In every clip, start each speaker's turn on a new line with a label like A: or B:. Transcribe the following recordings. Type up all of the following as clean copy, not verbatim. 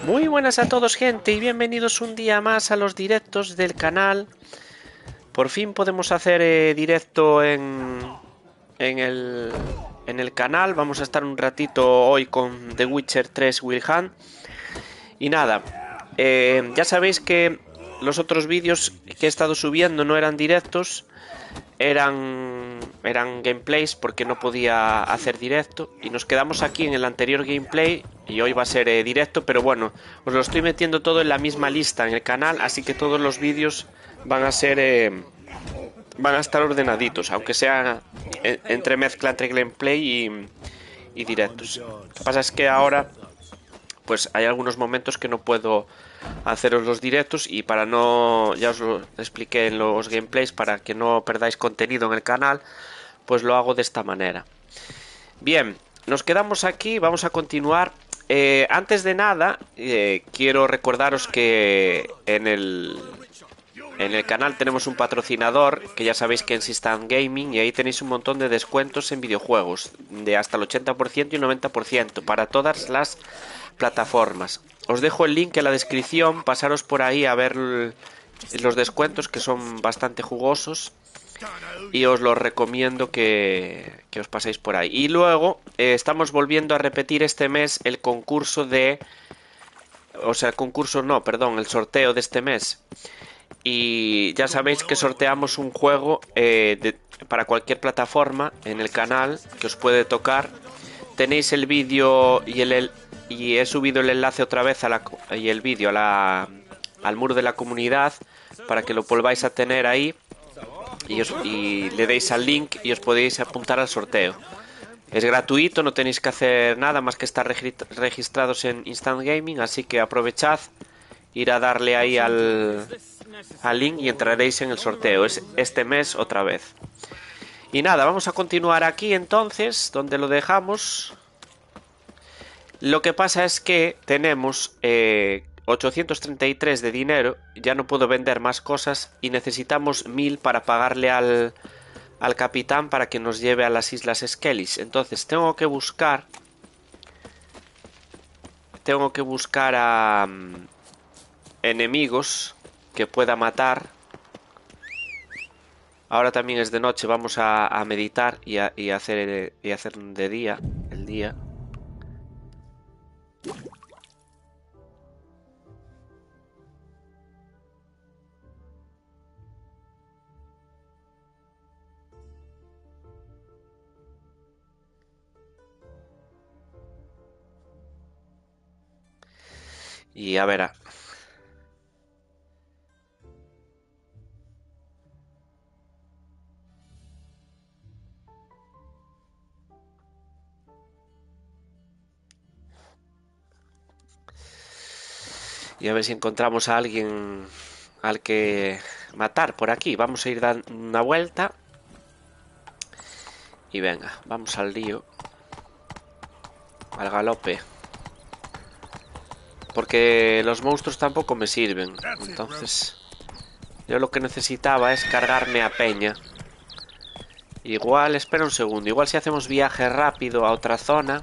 A: Muy buenas a todos, gente, y bienvenidos un día más a los directos del canal. Por fin podemos hacer directo en el canal. Vamos a estar un ratito hoy con The Witcher 3 Wild Hunt. Y nada, ya sabéis que los otros vídeos que he estado subiendo no eran directos, eran gameplays porque no podía hacer directo, y nos quedamos aquí en el anterior gameplay y hoy va a ser directo, pero bueno, os lo estoy metiendo todo en la misma lista en el canal, así que todos los vídeos van a ser van a estar ordenaditos, aunque sea entremezcla entre gameplay y directos. Lo que pasa es que ahora pues hay algunos momentos que no puedo haceros los directos, y para no, ya os lo expliqué en los gameplays, para que no perdáis contenido en el canal, pues lo hago de esta manera. Bien, nos quedamos aquí, vamos a continuar. Antes de nada, quiero recordaros que en el canal tenemos un patrocinador, que ya sabéis que es Instant Gaming, y ahí tenéis un montón de descuentos en videojuegos, de hasta el 80% y 90% para todas las plataformas. Os dejo el link en la descripción, pasaros por ahí a ver los descuentos, que son bastante jugosos, y os los recomiendo que os paséis por ahí. Y luego estamos volviendo a repetir este mes el concurso de... O sea, el concurso no, perdón, el sorteo de este mes. Y ya sabéis que sorteamos un juego para cualquier plataforma en el canal que os puede tocar. Tenéis el vídeo y he subido el enlace otra vez y el vídeo al muro de la comunidad, para que lo volváis a tener ahí y le deis al link y os podéis apuntar al sorteo. Es gratuito, no tenéis que hacer nada más que estar registrados en Instant Gaming, así que aprovechad, ir a darle ahí al link y entraréis en el sorteo. Es este mes otra vez. Y nada, vamos a continuar aquí entonces, donde lo dejamos. Lo que pasa es que tenemos 833 de dinero, ya no puedo vender más cosas y necesitamos 1000 para pagarle al capitán para que nos lleve a las Islas Skellies. Entonces tengo que buscar a enemigos que pueda matar. Ahora también es de noche, vamos a meditar y hacer de día, el día. Y a ver, y a ver si encontramos a alguien al que matar por aquí. Vamos a ir dando una vuelta. Y venga, vamos al lío. Al galope. Porque los monstruos tampoco me sirven. Entonces, yo lo que necesitaba es cargarme a peña. Igual, espera un segundo. Igual si hacemos viaje rápido a otra zona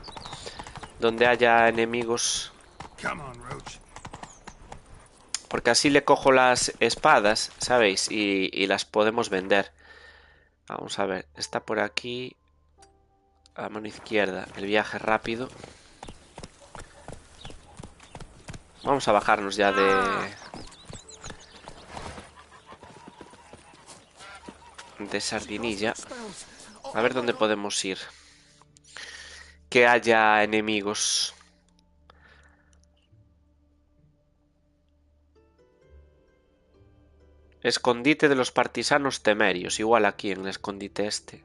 A: donde haya enemigos. Porque así le cojo las espadas, ¿sabéis? Y las podemos vender. Vamos a ver, está por aquí. A mano izquierda, el viaje rápido. Vamos a bajarnos ya de Sardinilla. A ver dónde podemos ir. Que haya enemigos. Escondite de los partisanos temerios. Igual aquí en el escondite este.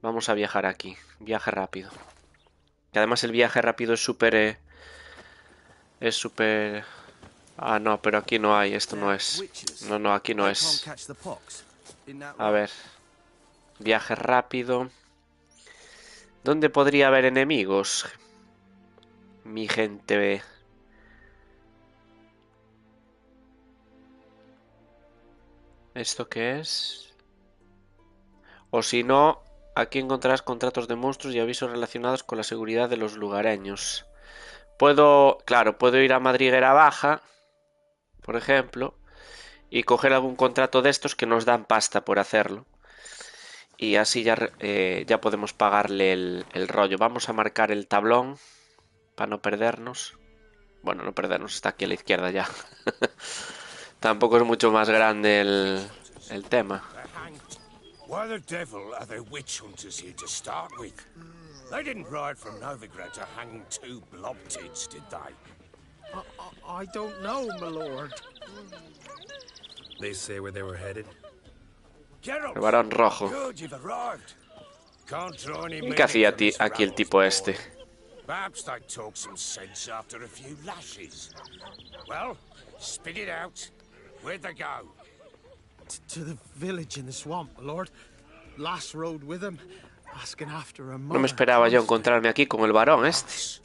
A: Vamos a viajar aquí. Viaje rápido. Que además el viaje rápido es súper... es súper... Ah, no, pero aquí no hay. Esto no es. No, aquí no es. A ver. Viaje rápido. ¿Dónde podría haber enemigos? Mi gente. ¿Esto qué es? O si no, aquí encontrarás contratos de monstruos y avisos relacionados con la seguridad de los lugareños. Puedo, claro, puedo ir a Madriguera Baja, por ejemplo, y coger algún contrato de estos que nos dan pasta por hacerlo. Y así ya podemos pagarle el rollo. Vamos a marcar el tablón para no perdernos. Bueno, no perdernos, está aquí a la izquierda ya. Tampoco es mucho más grande el tema.
B: Why the devil are there witch hunters here to start with? They didn't ride from Novigrad to hang 2 blob-tits, did they?
C: I don't know, my lord.
D: They say where they were headed?
B: Geralt,
A: El varón rojo.
B: good, you've arrived. Can't draw any
A: ¿Y qué hacía
B: meaning from this
A: aquí el
B: rabble's
A: tipo
B: boy.
A: este?
B: Perhaps they talk some sense after a few lashes. Well, spit it out. Where'd they go?
C: To the village in the swamp, my lord. Last rode with him, asking after a mother.
A: No me esperaba yo encontrarme aquí con el varón este.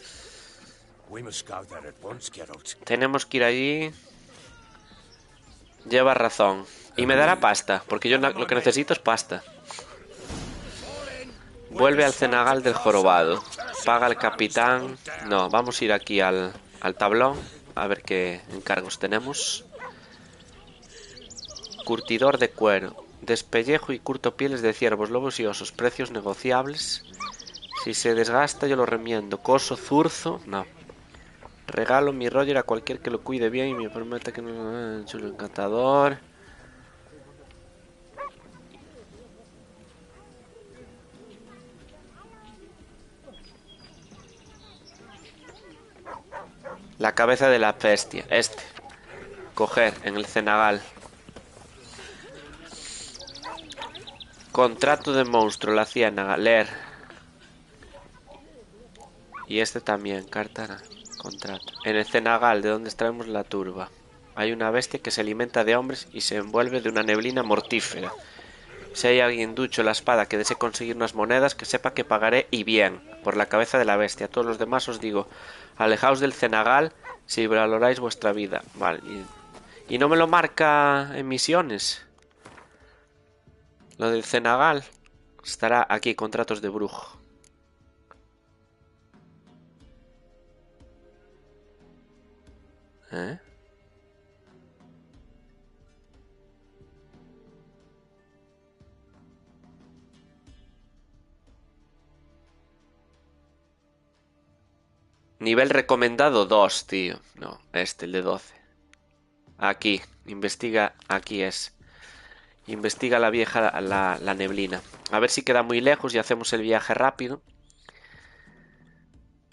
B: We must go there at once, Geralt.
A: Tenemos que ir allí. Lleva razón. Y me dará pasta, porque yo lo que necesito es pasta. Vuelve al cenagal del jorobado. Paga al capitán. No, vamos a ir aquí al tablón. A ver qué encargos tenemos. Curtidor de cuero. Despellejo y curto pieles de ciervos, lobos y osos. Precios negociables. Si se desgasta yo lo remiendo. Coso zurzo. No. Regalo mi Roger a cualquier que lo cuide bien y me prometa que no... Chulo encantador. La cabeza de la bestia. Este. Coger en el cenagal. Contrato de monstruo, la ciénaga. Leer. Y este también. Carta. Contrato. En el cenagal de donde extraemos la turba. Hay una bestia que se alimenta de hombres y se envuelve de una neblina mortífera. Si hay alguien ducho la espada que desee conseguir unas monedas, que sepa que pagaré y bien, por la cabeza de la bestia. A todos los demás os digo, alejaos del cenagal si valoráis vuestra vida. Vale, y no me lo marca en misiones. Lo del cenagal estará aquí, contratos de brujo. ¿Eh? Nivel recomendado 2, tío. No, el de 12. Aquí, investiga, aquí es. Investiga la vieja, la neblina. A ver si queda muy lejos y hacemos el viaje rápido.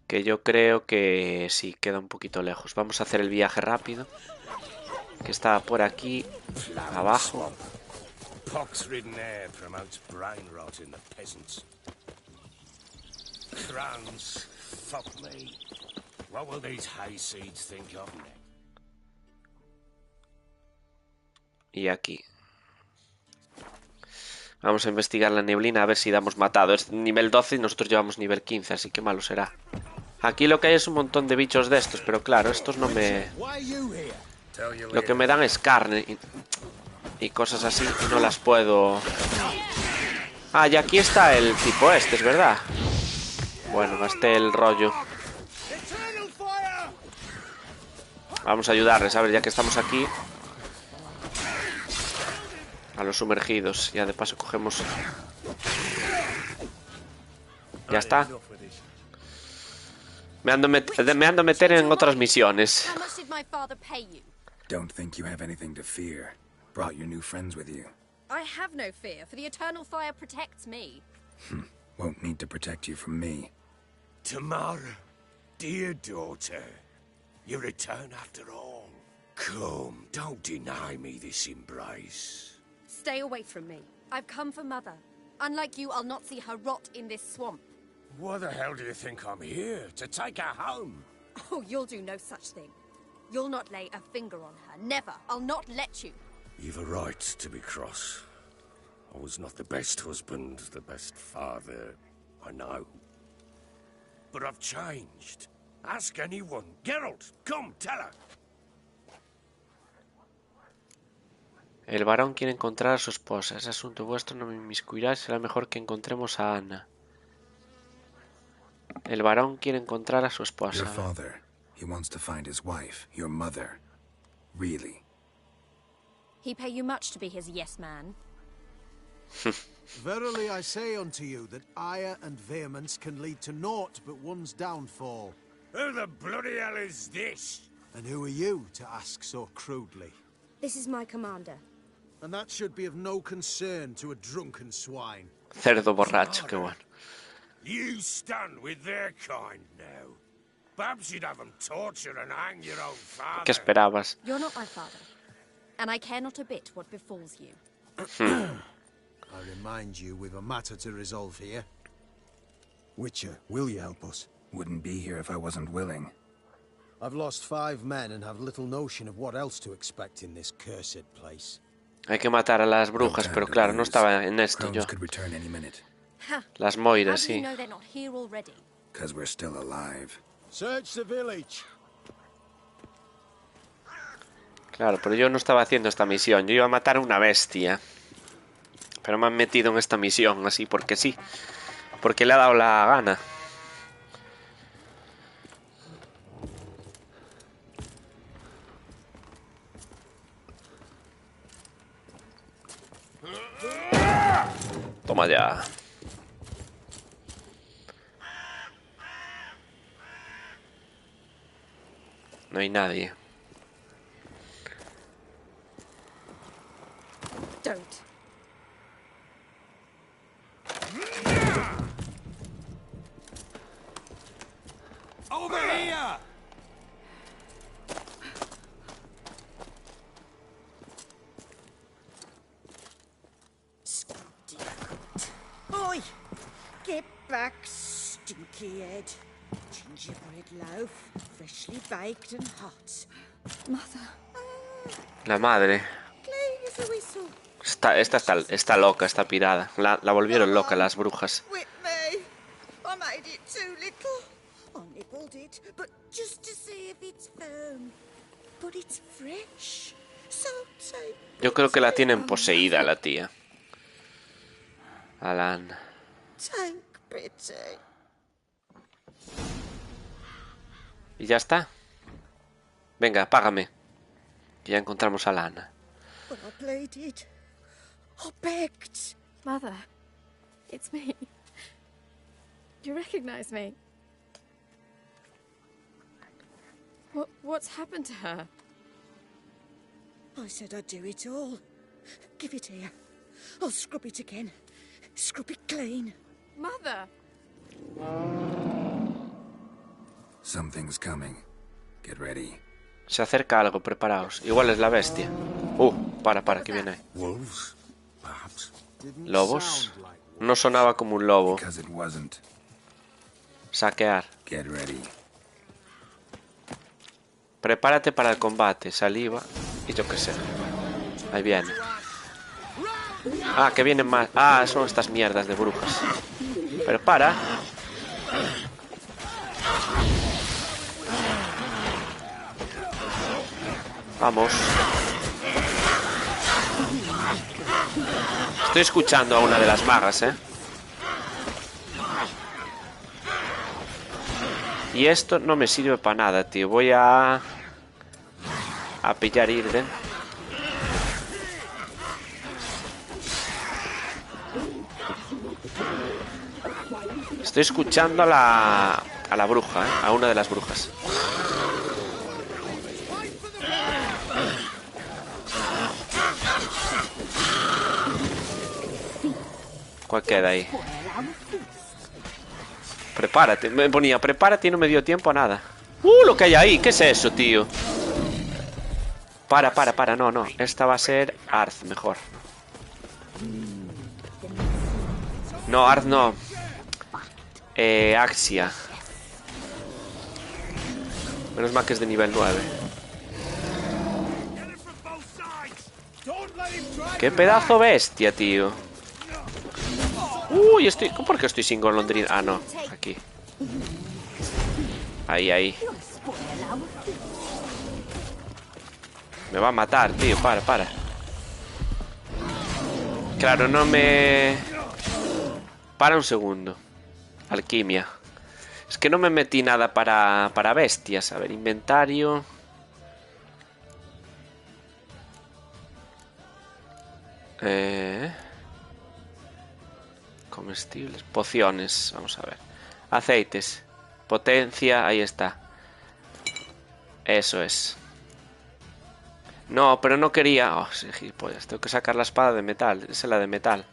A: Que yo creo que sí, queda un poquito lejos. Vamos a hacer el viaje rápido. Que está por aquí, abajo.
B: Pox-ridden air promotes brain rot in the peasants. Crowns, fuck me. What will these hayseeds think of me?
A: Y aquí. Vamos a investigar la neblina a ver si damos matado. Es nivel 12 y nosotros llevamos nivel 15, así que malo será. Aquí lo que hay es un montón de bichos de estos, pero claro, estos no me... Lo que me dan es carne y cosas así y no las puedo... Ah, y aquí está el tipo este, es verdad. Bueno, gasté el rollo. Vamos a ayudarles, a ver, ya que estamos aquí. A los sumergidos. Ya de paso cogemos... Ya está. Me ando a meter en otras misiones.
D: Don't think you have anything to fear. Brought your new friends with you.
E: I have no fear, for the eternal fire protects me.
D: Won't need to protect you from me.
B: Tamara, dear daughter, you return after all. Come, don't deny me this embrace.
E: Stay away from me. I've come for Mother. Unlike you, I'll not see her rot in this swamp.
B: Why the hell do you think I'm here? To take her home?
E: Oh, you'll do no such thing. You'll not lay a finger on her. Never. I'll not let you.
B: You've a right to be cross. I was not the best husband, the best father, I know. But I've changed. Ask anyone. Geralt, come, tell her.
A: El varón quiere encontrar a su esposa. Es asunto vuestro, no me inmiscuirá. Será mejor que encontremos a Ana. El varón quiere encontrar a su esposa.
D: Your father, he wants to find his wife, your mother. Really?
E: He pay you much to be his yes man.
C: Verily I say unto you that ire and vehemence can lead to naught but one's downfall.
B: Who the bloody hell is this?
C: And who are you to ask so crudely?
E: This is my commander.
C: And that should be of no concern to a drunken swine.
A: Cerdo borracho, qué bueno.
B: You stand with their kind now. Perhaps you'd have them torture and hang your own father.
A: ¿Qué esperabas?
E: You're not my father, and I care not a bit what befalls you.
C: I remind you we've a matter to resolve here. Witcher, will you help us?
D: Wouldn't be here if I wasn't willing.
C: I've lost 5 men and have little notion of what else to expect in this cursed place.
A: Hay que matar a las brujas, pero claro, no estaba en esto yo.
D: Crones could return any minute.
A: Las
E: How
A: moiras,
E: do you
A: sí.
E: know they're not here already?
D: 'Cause we're still alive.
C: Search the village.
A: Claro, pero yo no estaba haciendo esta misión. Yo iba a matar a una bestia. Pero me han metido en esta misión así porque sí. Porque le ha dado la gana. Toma ya. No hay nadie.
E: Don't.
B: Over here!
F: Oi! Get back, stinky head. Gingerbread loaf, freshly baked and hot.
E: Mother.
A: La madre.
F: Clean as a whistle.
A: Esta está loca, está pirada. La volvieron loca las brujas.
F: Whip me. I made it too little. I nibbled it, but just to see if it's firm. But it's fresh. So take.
A: Yo creo que la tienen poseída la tía. Alan.
F: Take pity.
A: ¿Y ya está? Venga, págame. Que ya encontramos a Lana.
F: But I pleaded. I begged.
E: Mother. It's me. Do you recognize me? What's happened to her?
F: I said I'd do it all. Give it here. I'll scrub it again. Scrub it clean.
E: Mother!
D: Something's coming. Get ready.
A: Se acerca algo, preparaos. Igual es la bestia. Para, que viene ahí.
B: Wolves, perhaps.
A: ¿Lobos? No sonaba como un lobo.
D: Because it wasn't.
A: Saquear.
D: Get ready.
A: Prepárate para el combate. Saliva. Y yo qué sé. Ahí viene. Ah, que vienen más. Ah, son estas mierdas de brujas. Pero para. Vamos. Estoy escuchando a una de las magas, ¿eh? Y esto no me sirve para nada, tío. Voy a pillar Irden. Estoy escuchando a la bruja, ¿eh? A una de las brujas. ¿Cuál queda ahí? Prepárate, me ponía prepárate y no me dio tiempo a nada. Lo que hay ahí, ¿qué es eso, tío? Para, no. Esta va a ser Arth, mejor. No, Arth no. Axia. Menos mal que es de nivel 9. ¡Qué pedazo bestia, tío! Uy, ¿por qué estoy sin golondrina? Ah, no, aquí. Ahí. Me va a matar, tío, para. Claro, no me... Para un segundo. Alquimia. Es que no me metí nada para bestias. A ver, inventario. Comestibles. Pociones. Vamos a ver. Aceites. Potencia. Ahí está. Eso es. No, pero no quería... Oh, sí, gilipollas. Tengo que sacar la espada de metal. Esa es la de metal.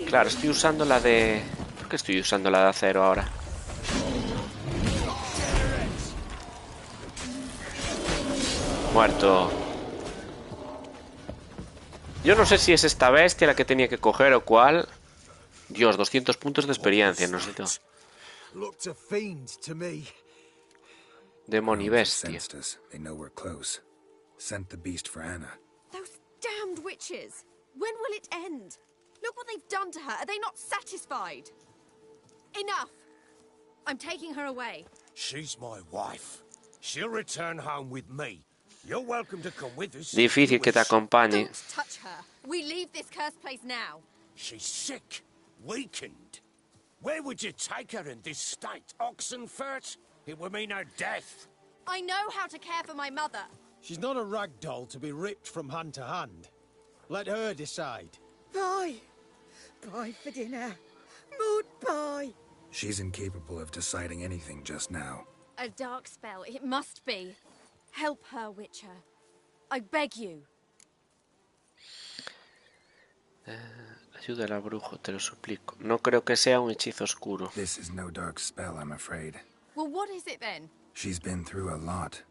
A: Claro, estoy usando la de... ¿Por qué estoy usando la de acero ahora? Muerto. Yo no sé si es esta bestia la que tenía que coger o cuál. Dios, 200 puntos de experiencia, no sé yo. Demonio y bestia.
E: Those damned witches! When will it end? Look what they've done to her. Are they not satisfied? Enough! I'm taking her away.
B: She's my wife. She'll return home with me. You're welcome to come with us.
A: Difícil que te acompañe.
E: Don't touch her. We leave this cursed place now.
B: She's sick, weakened. Where would you take her in this state? Oxenfurt? It would mean her death.
E: I know how to care for my mother.
C: She's not a rag doll to be ripped from hand to hand. Let her decide.
F: Bye. Bye for dinner. Maud, bye.
D: She's incapable of deciding anything just now.
E: A dark spell, it must be. Help her, Witcher. I beg you.
A: Ayuda al brujo, te lo suplico. No creo que sea un hechizo oscuro.
D: This is no dark spell, I'm afraid.
E: Well, what is it then?
D: She's been through a lot.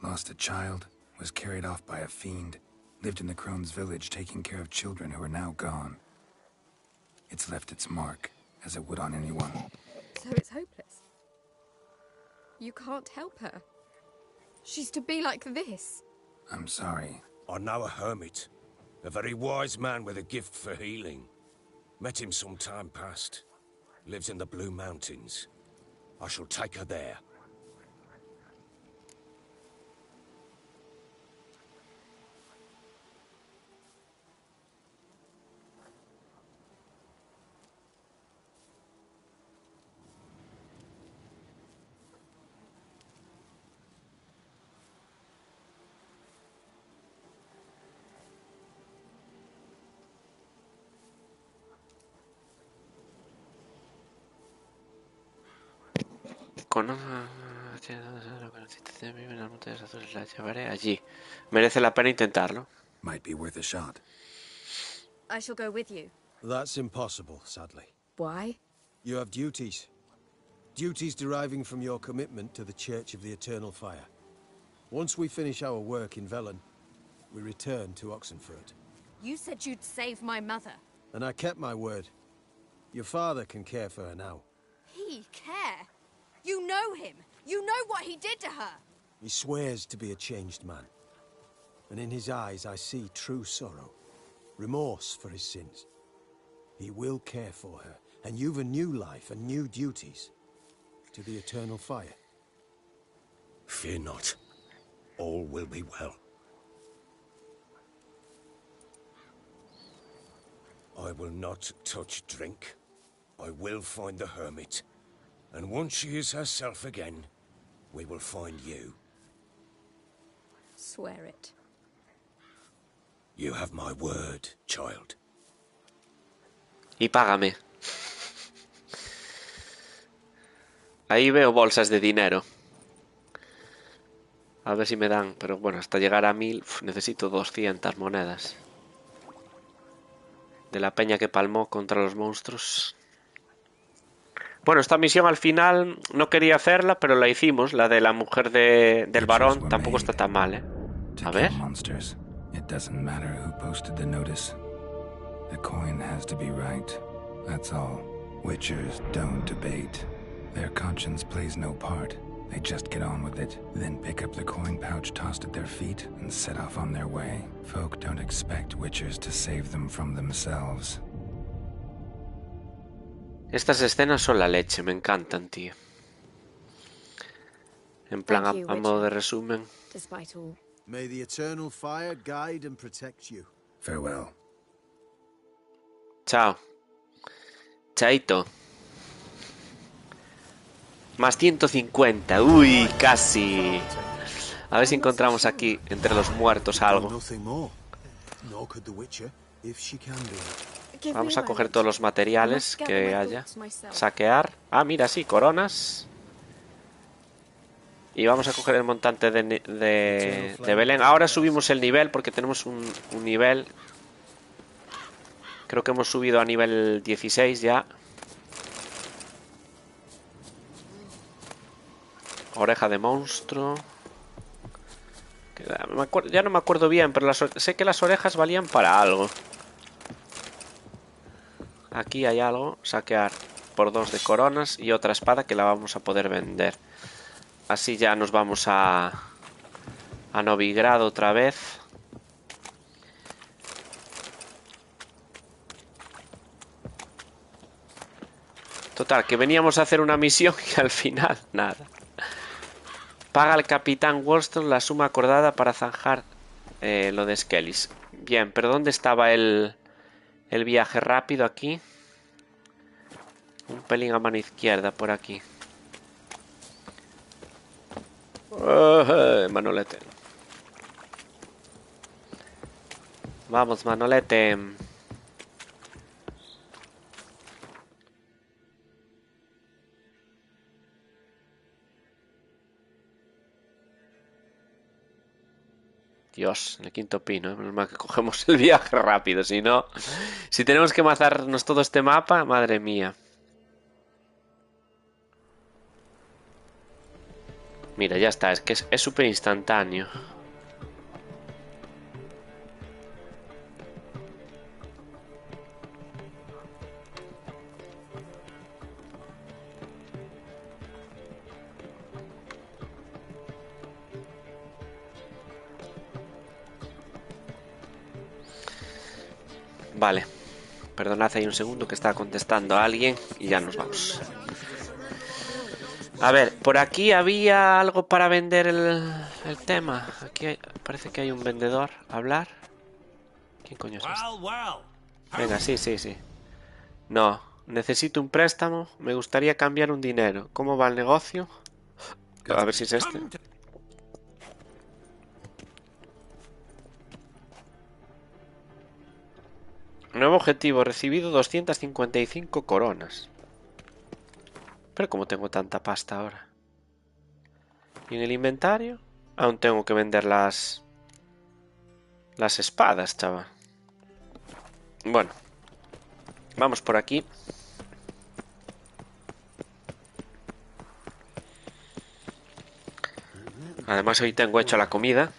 D: Lost a child, was carried off by a fiend, lived in the crone's village taking care of children who are now gone. It's left its mark, as it would on anyone.
E: So it's hopeless. You can't help her. She's to be like this.
D: I'm sorry.
B: I know a hermit. A very wise man with a gift for healing. Met him some time past. Lives in the Blue Mountains. I shall take her there.
A: La llevaré allí. Merece la pena intentarlo.
D: Might be worth a shot.
E: I shall go with you.
C: That's impossible, sadly.
E: Why?
C: You have duties. Duties deriving from your commitment to the Church of the Eternal Fire. Once we finish our work in Velen, we return to Oxenfurt.
E: You said you'd save my mother.
C: And I kept my word. Your father can care for her now.
E: He care? You know him. You know what he did to her.
C: He swears to be a changed man. And in his eyes I see true sorrow. Remorse for his sins. He will care for her. And you've a new life and new duties. To the Eternal Fire.
B: Fear not. All will be well. I will not touch drink. I will find the hermit. And once she is herself again, we will find you.
E: Swear it.
B: You have my word, child.
A: Y págame. Ahí veo bolsas de dinero. A ver si me dan. Pero bueno, hasta llegar a 1000 necesito 200 monedas. De la peña que palmó contra los monstruos. Bueno, esta misión al final no quería hacerla, pero la hicimos. La de la mujer del varón tampoco está tan mal, ¿eh? A ver.
D: It doesn't matter who posted the notice. The coin has to be right. That's all. Witchers don't debate. Their conscience plays no part. They just get on with it, then pick up the coin pouch tossed at their feet and set off on their way. Folk don't expect witchers to save them from themselves.
A: Estas escenas son la leche, me encantan, tío. En plan,
E: Thank you,
A: a modo de
E: Witcher.
A: resumen.
E: Despite all.
C: May the eternal fire guide and protect you.
D: Farewell.
A: Chao. Chaito. Más 150. Uy, casi. A ver si encontramos aquí, entre los muertos, algo.
C: Nothing more. Nor could the Witcher, if she can do it.
E: Give
A: Vamos
E: me
A: a
E: a
A: coger
E: moment.
A: todos los
E: I
A: materiales
E: must gather
A: que
E: my
A: haya.
E: thoughts myself.
A: Saquear. Ah, mira, sí, coronas. Y vamos a coger el montante de Belén. Ahora subimos el nivel porque tenemos un nivel. Creo que hemos subido a nivel 16 ya. Oreja de monstruo. Ya no me acuerdo bien, pero sé que las orejas valían para algo. Aquí hay algo. Saquear por 2 de coronas y otra espada que la vamos a poder vender. Así ya nos vamos a Novigrado otra vez. Total, que veníamos a hacer una misión y al final nada. Paga al capitán Worston la suma acordada para zanjar lo de Skellis. Bien, pero ¿dónde estaba el viaje rápido aquí? Un pelín a mano izquierda por aquí. Manolete. Vamos, Manolete. Dios, el quinto pino, menos mal que cogemos el viaje rápido, si no, si tenemos que matarnos todo este mapa, madre mía. Mira, ya está, es que es súper instantáneo. Vale, perdonad ahí un segundo que estaba contestando a alguien y ya nos vamos. A ver, por aquí había algo para vender el tema. Aquí parece que hay un vendedor. ¿Hablar? ¿Quién coño es este? Venga, sí. No, necesito un préstamo. Me gustaría cambiar un dinero. ¿Cómo va el negocio? A ver si es este. Nuevo objetivo, recibido 255 coronas. Pero como tengo tanta pasta ahora. ¿Y en el inventario? Aún tengo que vender las espadas, chaval. Bueno. Vamos por aquí. Además hoy tengo hecho la comida.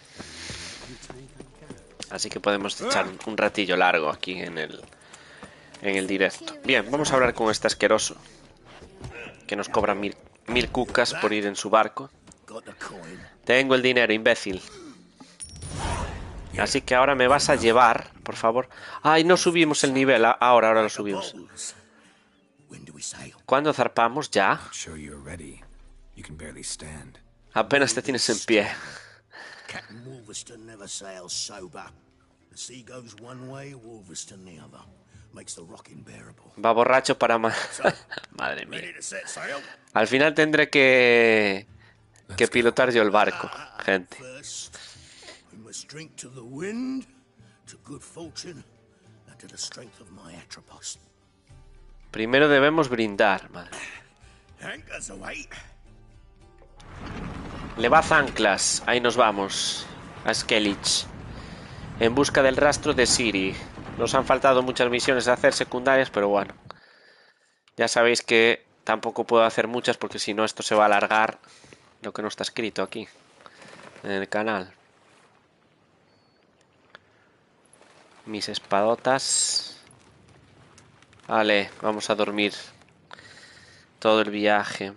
A: Así que podemos echar un ratillo largo aquí en el directo. Bien, vamos a hablar con este asqueroso. Que nos cobra mil cucas por ir en su barco. Tengo el dinero, imbécil. Así que ahora me vas a llevar, por favor. Ay, no subimos el nivel. Ahora lo subimos. ¿Cuándo zarpamos? ¿Ya? Apenas te tienes en pie. Va borracho para Madre mía. Al final tendré que pilotar yo el barco, gente. Primero debemos brindar, madre. Levad anclas. Ahí nos vamos. A Skellige. En busca del rastro de Ciri. Nos han faltado muchas misiones a hacer secundarias, pero bueno. Ya sabéis que tampoco puedo hacer muchas porque si no esto se va a alargar. Lo que no está escrito aquí en el canal. Mis espadotas. Vale, vamos a dormir todo el viaje.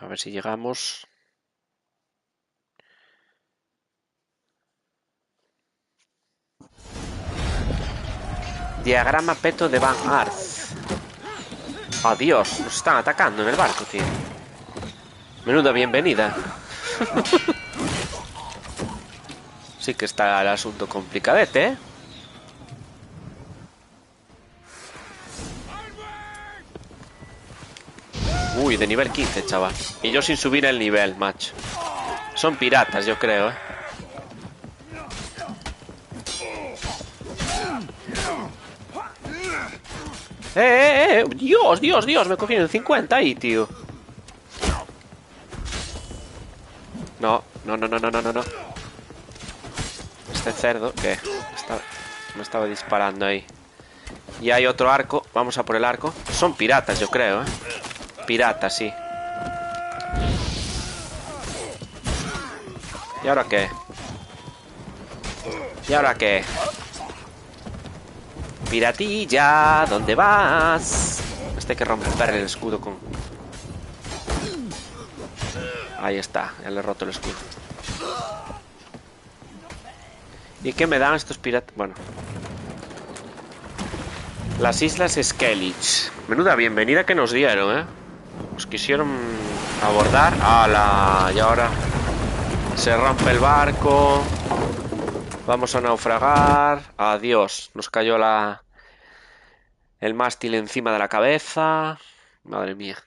A: A ver si llegamos. Diagrama peto de Van Arth. Adiós, nos están atacando en el barco, tío. Menuda bienvenida. Sí que está el asunto complicadete, ¿eh? Uy, de nivel 15, chaval. Y yo sin subir el nivel, macho. Son piratas, yo creo, ¿eh? Dios, Dios, Dios, me cogieron el 50 ahí, tío. No. Este cerdo, ¿qué? Me estaba disparando ahí. Y hay otro arco, vamos a por el arco. Son piratas, yo creo, ¿eh? Piratas, sí. ¿Y ahora qué? ¿Y ahora qué? Piratilla, ¿dónde vas? Este hay que romper el escudo con... Ahí está, ya le he roto el escudo. ¿Y qué me dan estos piratas? Bueno. Las islas Skellige. Menuda bienvenida que nos dieron, ¿eh? Nos quisieron abordar. ¡Hala! Y ahora se rompe el barco. Vamos a naufragar. Adiós. Nos cayó el mástil encima de la cabeza. Madre mía.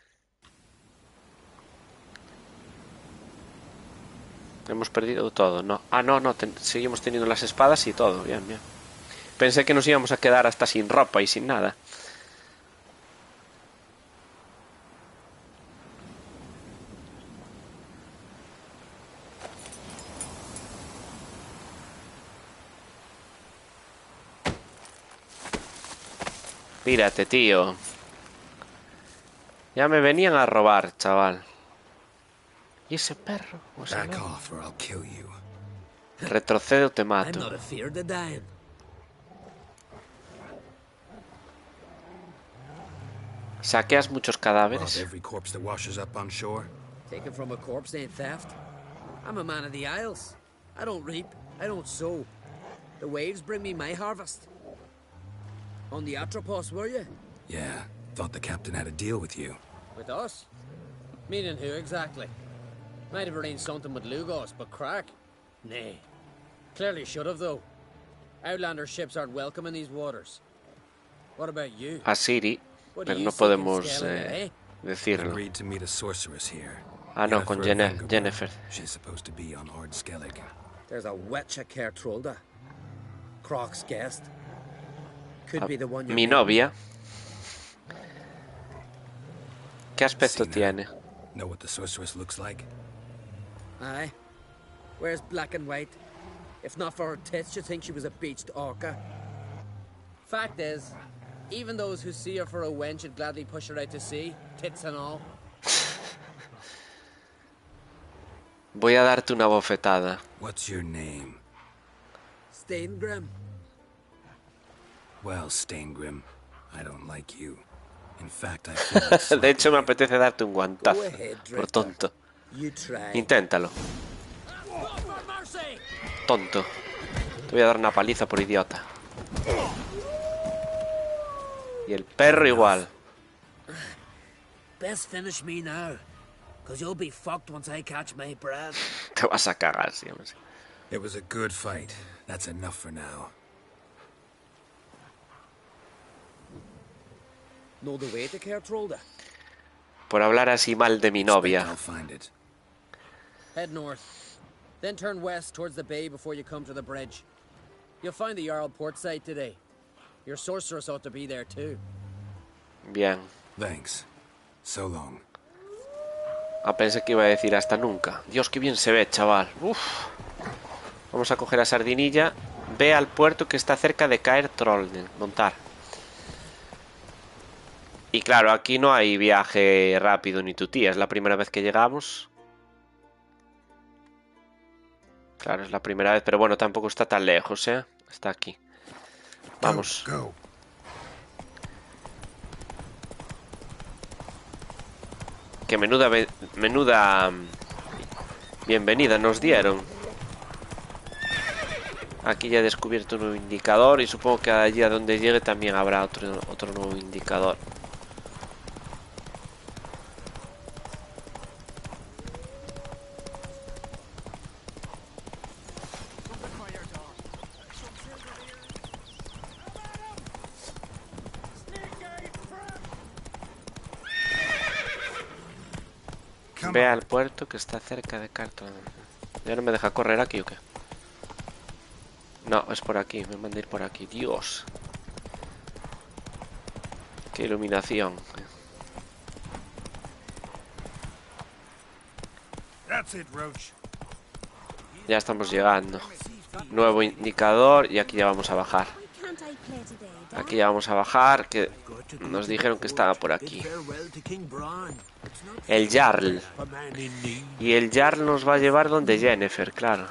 A: Hemos perdido todo, ¿no? Ah, no, seguimos teniendo las espadas y todo. Bien, bien. Pensé que nos íbamos a quedar hasta sin ropa y sin nada. Mírate, tío. Ya me venían a robar, chaval. ¿Y ese perro? O sea, no. Retrocedo, te mato. ¿Saqueas muchos cadáveres?
G: Taken from a corpse ain't theft. I'm a man of the Isles. I don't reap, I don't sow. The waves bring me my harvest. On the Atropos, were you?
D: Yeah, thought the captain had a deal with you.
G: With us? Meaning who exactly? Might have arranged something with Lugos, but crack? Nay. Clearly should have, though. Outlander ships aren't welcome in these waters. What about you?
A: A Siri, pero no podemos decirlo.
D: Agreed to meet a sorceress here.
A: Ah, no, con Yennefer.
D: She's supposed to be on Ord Skellig.
G: There's a witch at Kertrolda. Croc's guest. Could be the one
A: Mi novia. ¿Qué aspecto tiene?
D: Know what the sorceress looks like?
G: Aye. Wears black and white. If not for her tits, you'd think she was a beached orca. Fact is, even those who see her for a wench would gladly push her out to sea, tits and all.
A: Voy a darte una bofetada.
D: What's your name?
G: Steingrim.
D: Well, Steingrim, I don't like you. In fact, I feel like
A: De hecho, me apetece darte un guantazo.
G: Go ahead,
A: Por
G: Drifter.
A: tonto.
G: You try.
A: Inténtalo. Tonto. Te voy a dar una paliza por idiota. Y el perro igual.
G: Best finish me now, cause you'll be fucked once I catch my breath.
A: Te vas a cagar, sí, hombre.
D: It was a good fight. That's enough for now.
G: Know the way to Kertrolda?
A: Por hablar así mal de mi novia.
D: I'll find it.
G: Head north, then turn west towards the bay before you come to the bridge. You'll find the Jarl port side today. Your sorceress ought to be there too.
A: Bien.
D: Thanks. So long.
A: Ah, pensé que iba a decir hasta nunca. Dios, qué bien se ve, chaval. Uf. Vamos a coger a Sardinilla. Ve al puerto que está cerca de caer Trollden. Montar. Y claro, aquí no hay viaje rápido ni tutía. Es la primera vez que llegamos. Claro, es la primera vez. Pero bueno, tampoco está tan lejos, ¿eh? Está aquí. Vamos.
C: Go.
A: Que menuda bienvenida nos dieron. Aquí ya he descubierto un nuevo indicador y supongo que allí a donde llegue también habrá otro nuevo indicador. Ve al puerto que está cerca de carta. ¿Ya no me deja correr aquí o qué? No, es por aquí, me manda ir por aquí. Dios. Qué iluminación. Ya estamos llegando. Nuevo indicador y aquí ya vamos a bajar. Aquí ya vamos a bajar, que nos dijeron que estaba por aquí. El Jarl. Y el Jarl nos va a llevar donde Yennefer, claro.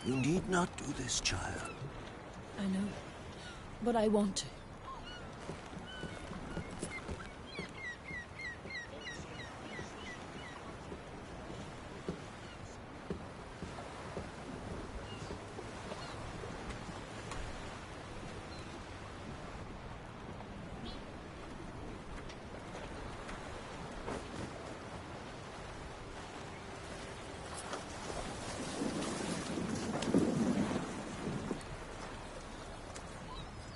C: You need not do this, child.
H: I know, but I want to.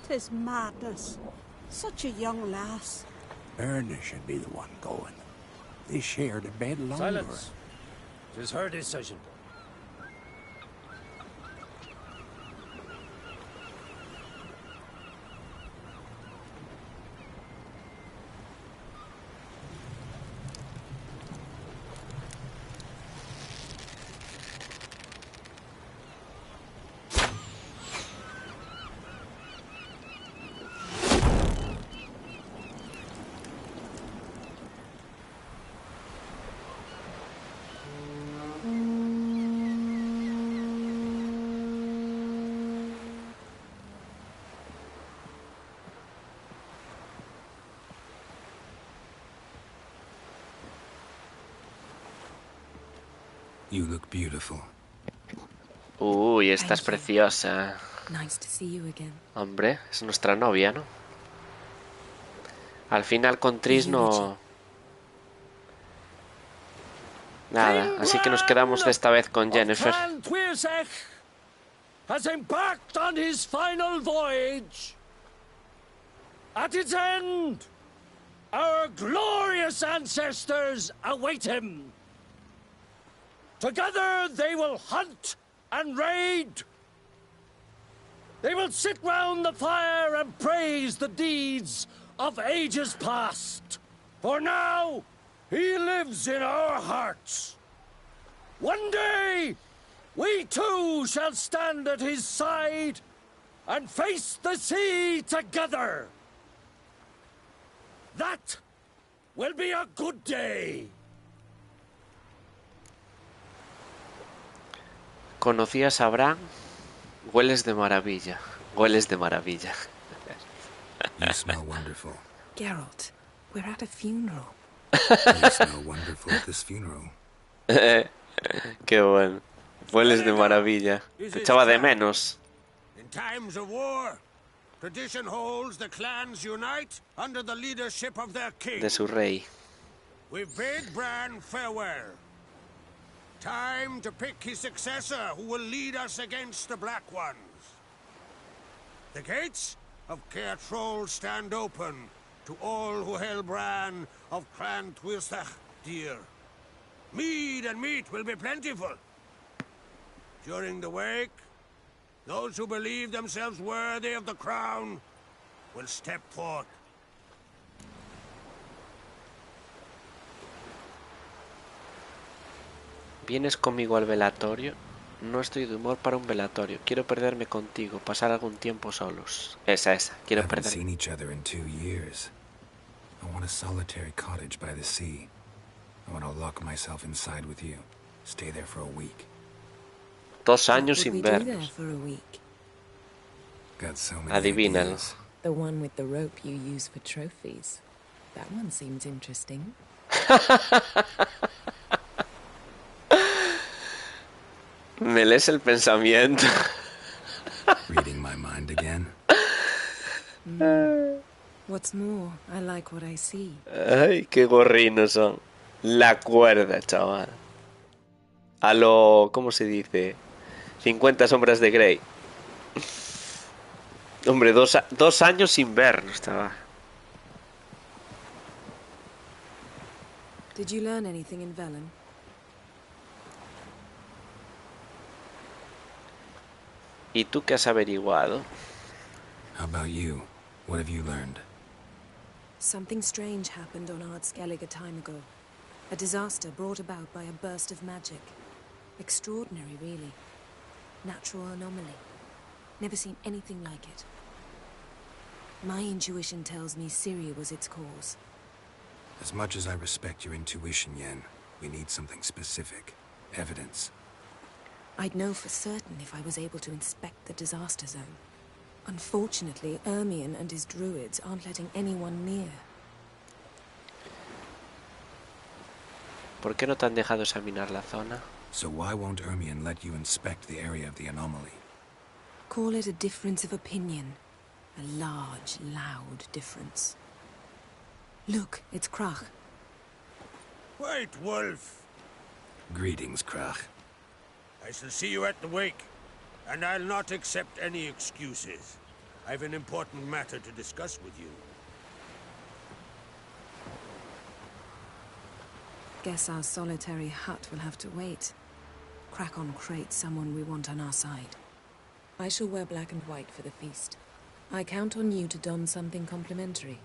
F: Tis madness. Such a young lass.
C: Erna should be the one going. They shared a bed longer.
B: Silence. It is her decision.
D: You look beautiful.
A: Uy, esta es preciosa.
H: Nice to see you again.
A: Hombre, es nuestra novia, ¿no? Al final con Tris no... Nada, así que nos quedamos esta vez con Yennefer.
B: Has embarked on his final voyage. At its end, our glorious ancestors await him. Together they will hunt and raid. They will sit round the fire and praise the deeds of ages past. For now, he lives in our hearts. One day, we too shall stand at his side and face the sea together. That will be a good day.
A: ¿Conocías a Bran? Hueles de maravilla. Hueles de maravilla.
D: You smell wonderful.
H: Geralt, we're at a funeral.
D: You smell wonderful at this funeral.
A: Qué bueno. Hueles de maravilla. Te echaba de menos.
B: In times of war, tradition holds the clans unite under the leadership of their king.
A: De su rey.
B: We bid Bran farewell. Time to pick his successor who will lead us against the Black Ones. The gates of Caer Troll stand open to all who hail Bran of Clan Twistach dear. Mead and meat will be plentiful. During the wake, those who believe themselves worthy of the crown will step forth.
A: ¿Vienes conmigo al velatorio? No estoy de humor para un velatorio. Quiero perderme contigo, pasar algún tiempo solos. Esa. Quiero
D: Haven't
A: perderme.
D: seen each other in 2 years. I want a solitary cottage by the sea. I want to lock myself inside with you. Stay there for a week.
A: 2 años
H: What
A: sin
H: would we do there
A: vernos.
H: for a week?
D: Got so many
A: Adivínalo.
D: ideas.
H: The one with the rope you use for trophies. That one seems interesting.
A: Me lees el pensamiento.
D: Reading my mind again.
H: What's more, I like what I see.
A: Ay, qué gorrinos son. La cuerda, chaval. A lo... ¿Cómo se dice? 50 sombras de Grey. Hombre, 2 años sin vernos, chaval.
H: Did you learn anything in Velen?
A: ¿Y tú qué has averiguado?
D: How about you? What have you learned?
H: Something strange happened on Ardskellig a time ago. A disaster brought about by a burst of magic. Extraordinary, really. Natural anomaly. Never seen anything like it. My intuition tells me Syria was its cause.
D: As much as I respect your intuition, Yen, we need something specific. Evidence.
H: I'd know for certain if I was able to inspect the disaster zone. Unfortunately, Ermion and his druids aren't letting anyone near.
A: ¿Por qué no te han dejado examinar la zona?
D: So why won't Ermion let you inspect the area of the anomaly?
H: Call it a difference of opinion. A large, loud difference. Look, it's Krach.
B: White Wolf,
D: Greetings, Krach.
B: I shall see you at the wake, and I'll not accept any excuses. I've an important matter to discuss with you.
H: Guess our solitary hut will have to wait. Crack on crate someone we want on our side. I shall wear black and white for the feast. I count on you to don something complimentary.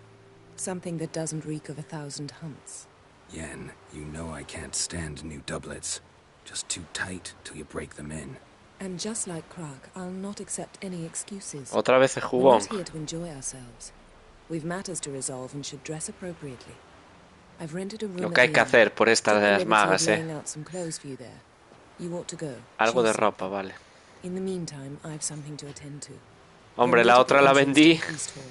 H: Something that doesn't reek of 1,000 hunts.
D: Yen, you know I can't stand new doublets. Just too tight till you break them in.
H: And just like Krach, I'll not accept any excuses.
A: Otra vez el
H: We're
A: jugón.
H: not here to enjoy ourselves. We've matters to resolve and should dress appropriately. I've rented a room
A: Lo
H: at
A: que hay
H: the
A: que
H: inn.
A: hacer por esta
H: Took
A: de
H: the
A: las
H: liberty of
A: magas,
H: laying out some clothes for you there. You ought to go.
A: Algo de
H: Choose some.
A: ropa, vale.
H: In the meantime, I've something to attend to.
A: Hombre,
H: We'll
A: la
H: meet at
A: otra
H: the
A: la
H: entrance to
A: vendí.
H: the feast hall.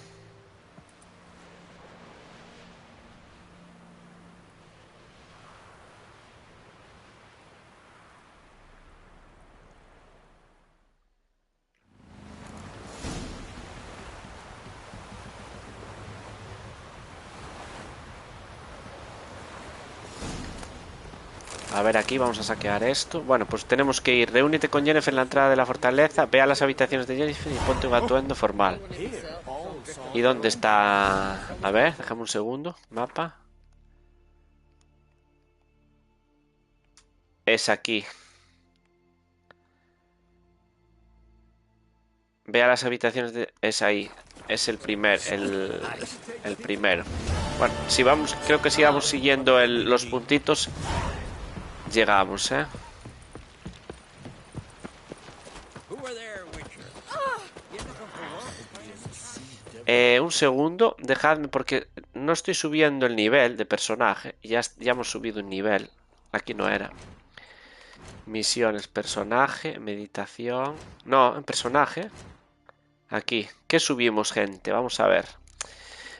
A: A ver, aquí vamos a saquear esto. Bueno, pues tenemos que ir. Reúnete con Yennefer en la entrada de la fortaleza. Ve a las habitaciones de Yennefer y ponte un atuendo formal. ¿Y dónde está? A ver, déjame un segundo. Mapa. Es aquí. Ve a las habitaciones de... Es ahí. Es el primer... El primero. Bueno, si vamos... Creo que si vamos siguiendo los puntitos... Llegamos, ¿eh? Un segundo, dejadme porque no estoy subiendo el nivel de personaje. Ya hemos subido un nivel. Aquí no era. Misiones, personaje, meditación. No, en personaje. Aquí. ¿Qué subimos, gente? Vamos a ver.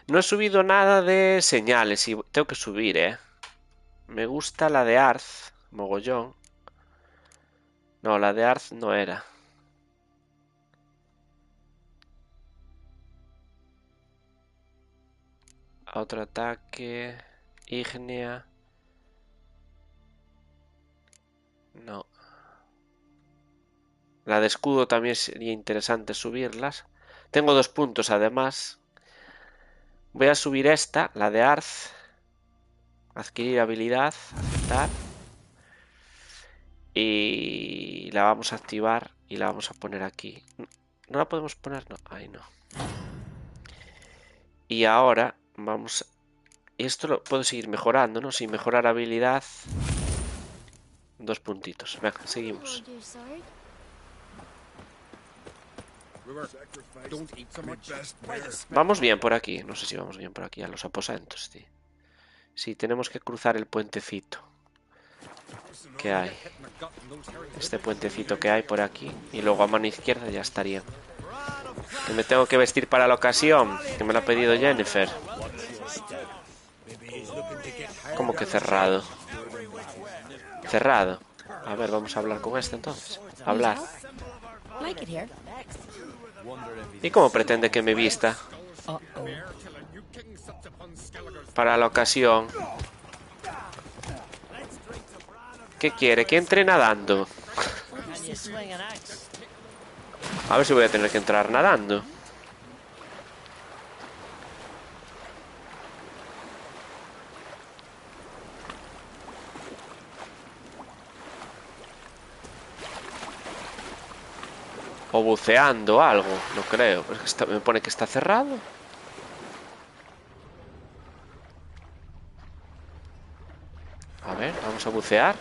A: No he subido nada de señales y tengo que subir, ¿eh? Me gusta la de Arth. Mogollón. No, la de Arth no era. Otro ataque. Ígnea. No. La de escudo también sería interesante subirlas. Tengo 2 puntos además. Voy a subir esta, la de Arz. Adquirir habilidad, aceptar. Y la vamos a activar y la vamos a poner aquí. ¿No la podemos poner? No, ahí no. Y ahora vamos... Y esto lo puedo seguir mejorando, ¿no? Sin mejorar habilidad. 2 puntitos. Venga, seguimos. Vamos bien por aquí. No sé si vamos bien por aquí a los aposentos, tío. Sí, tenemos que cruzar el puentecito que hay. Este puentecito que hay por aquí. Y luego a mano izquierda ya estaría. Que me tengo que vestir para la ocasión, que me lo ha pedido Yennefer. ¿Cómo que cerrado? Cerrado. A ver, vamos a hablar con este entonces. Hablar. ¿Y cómo pretende que me vista? Para la ocasión. ¿Qué quiere? Que entre nadando. A ver si voy a tener que entrar nadando. O buceando algo, no creo. Es que me pone que está cerrado. A ver, vamos a bucear.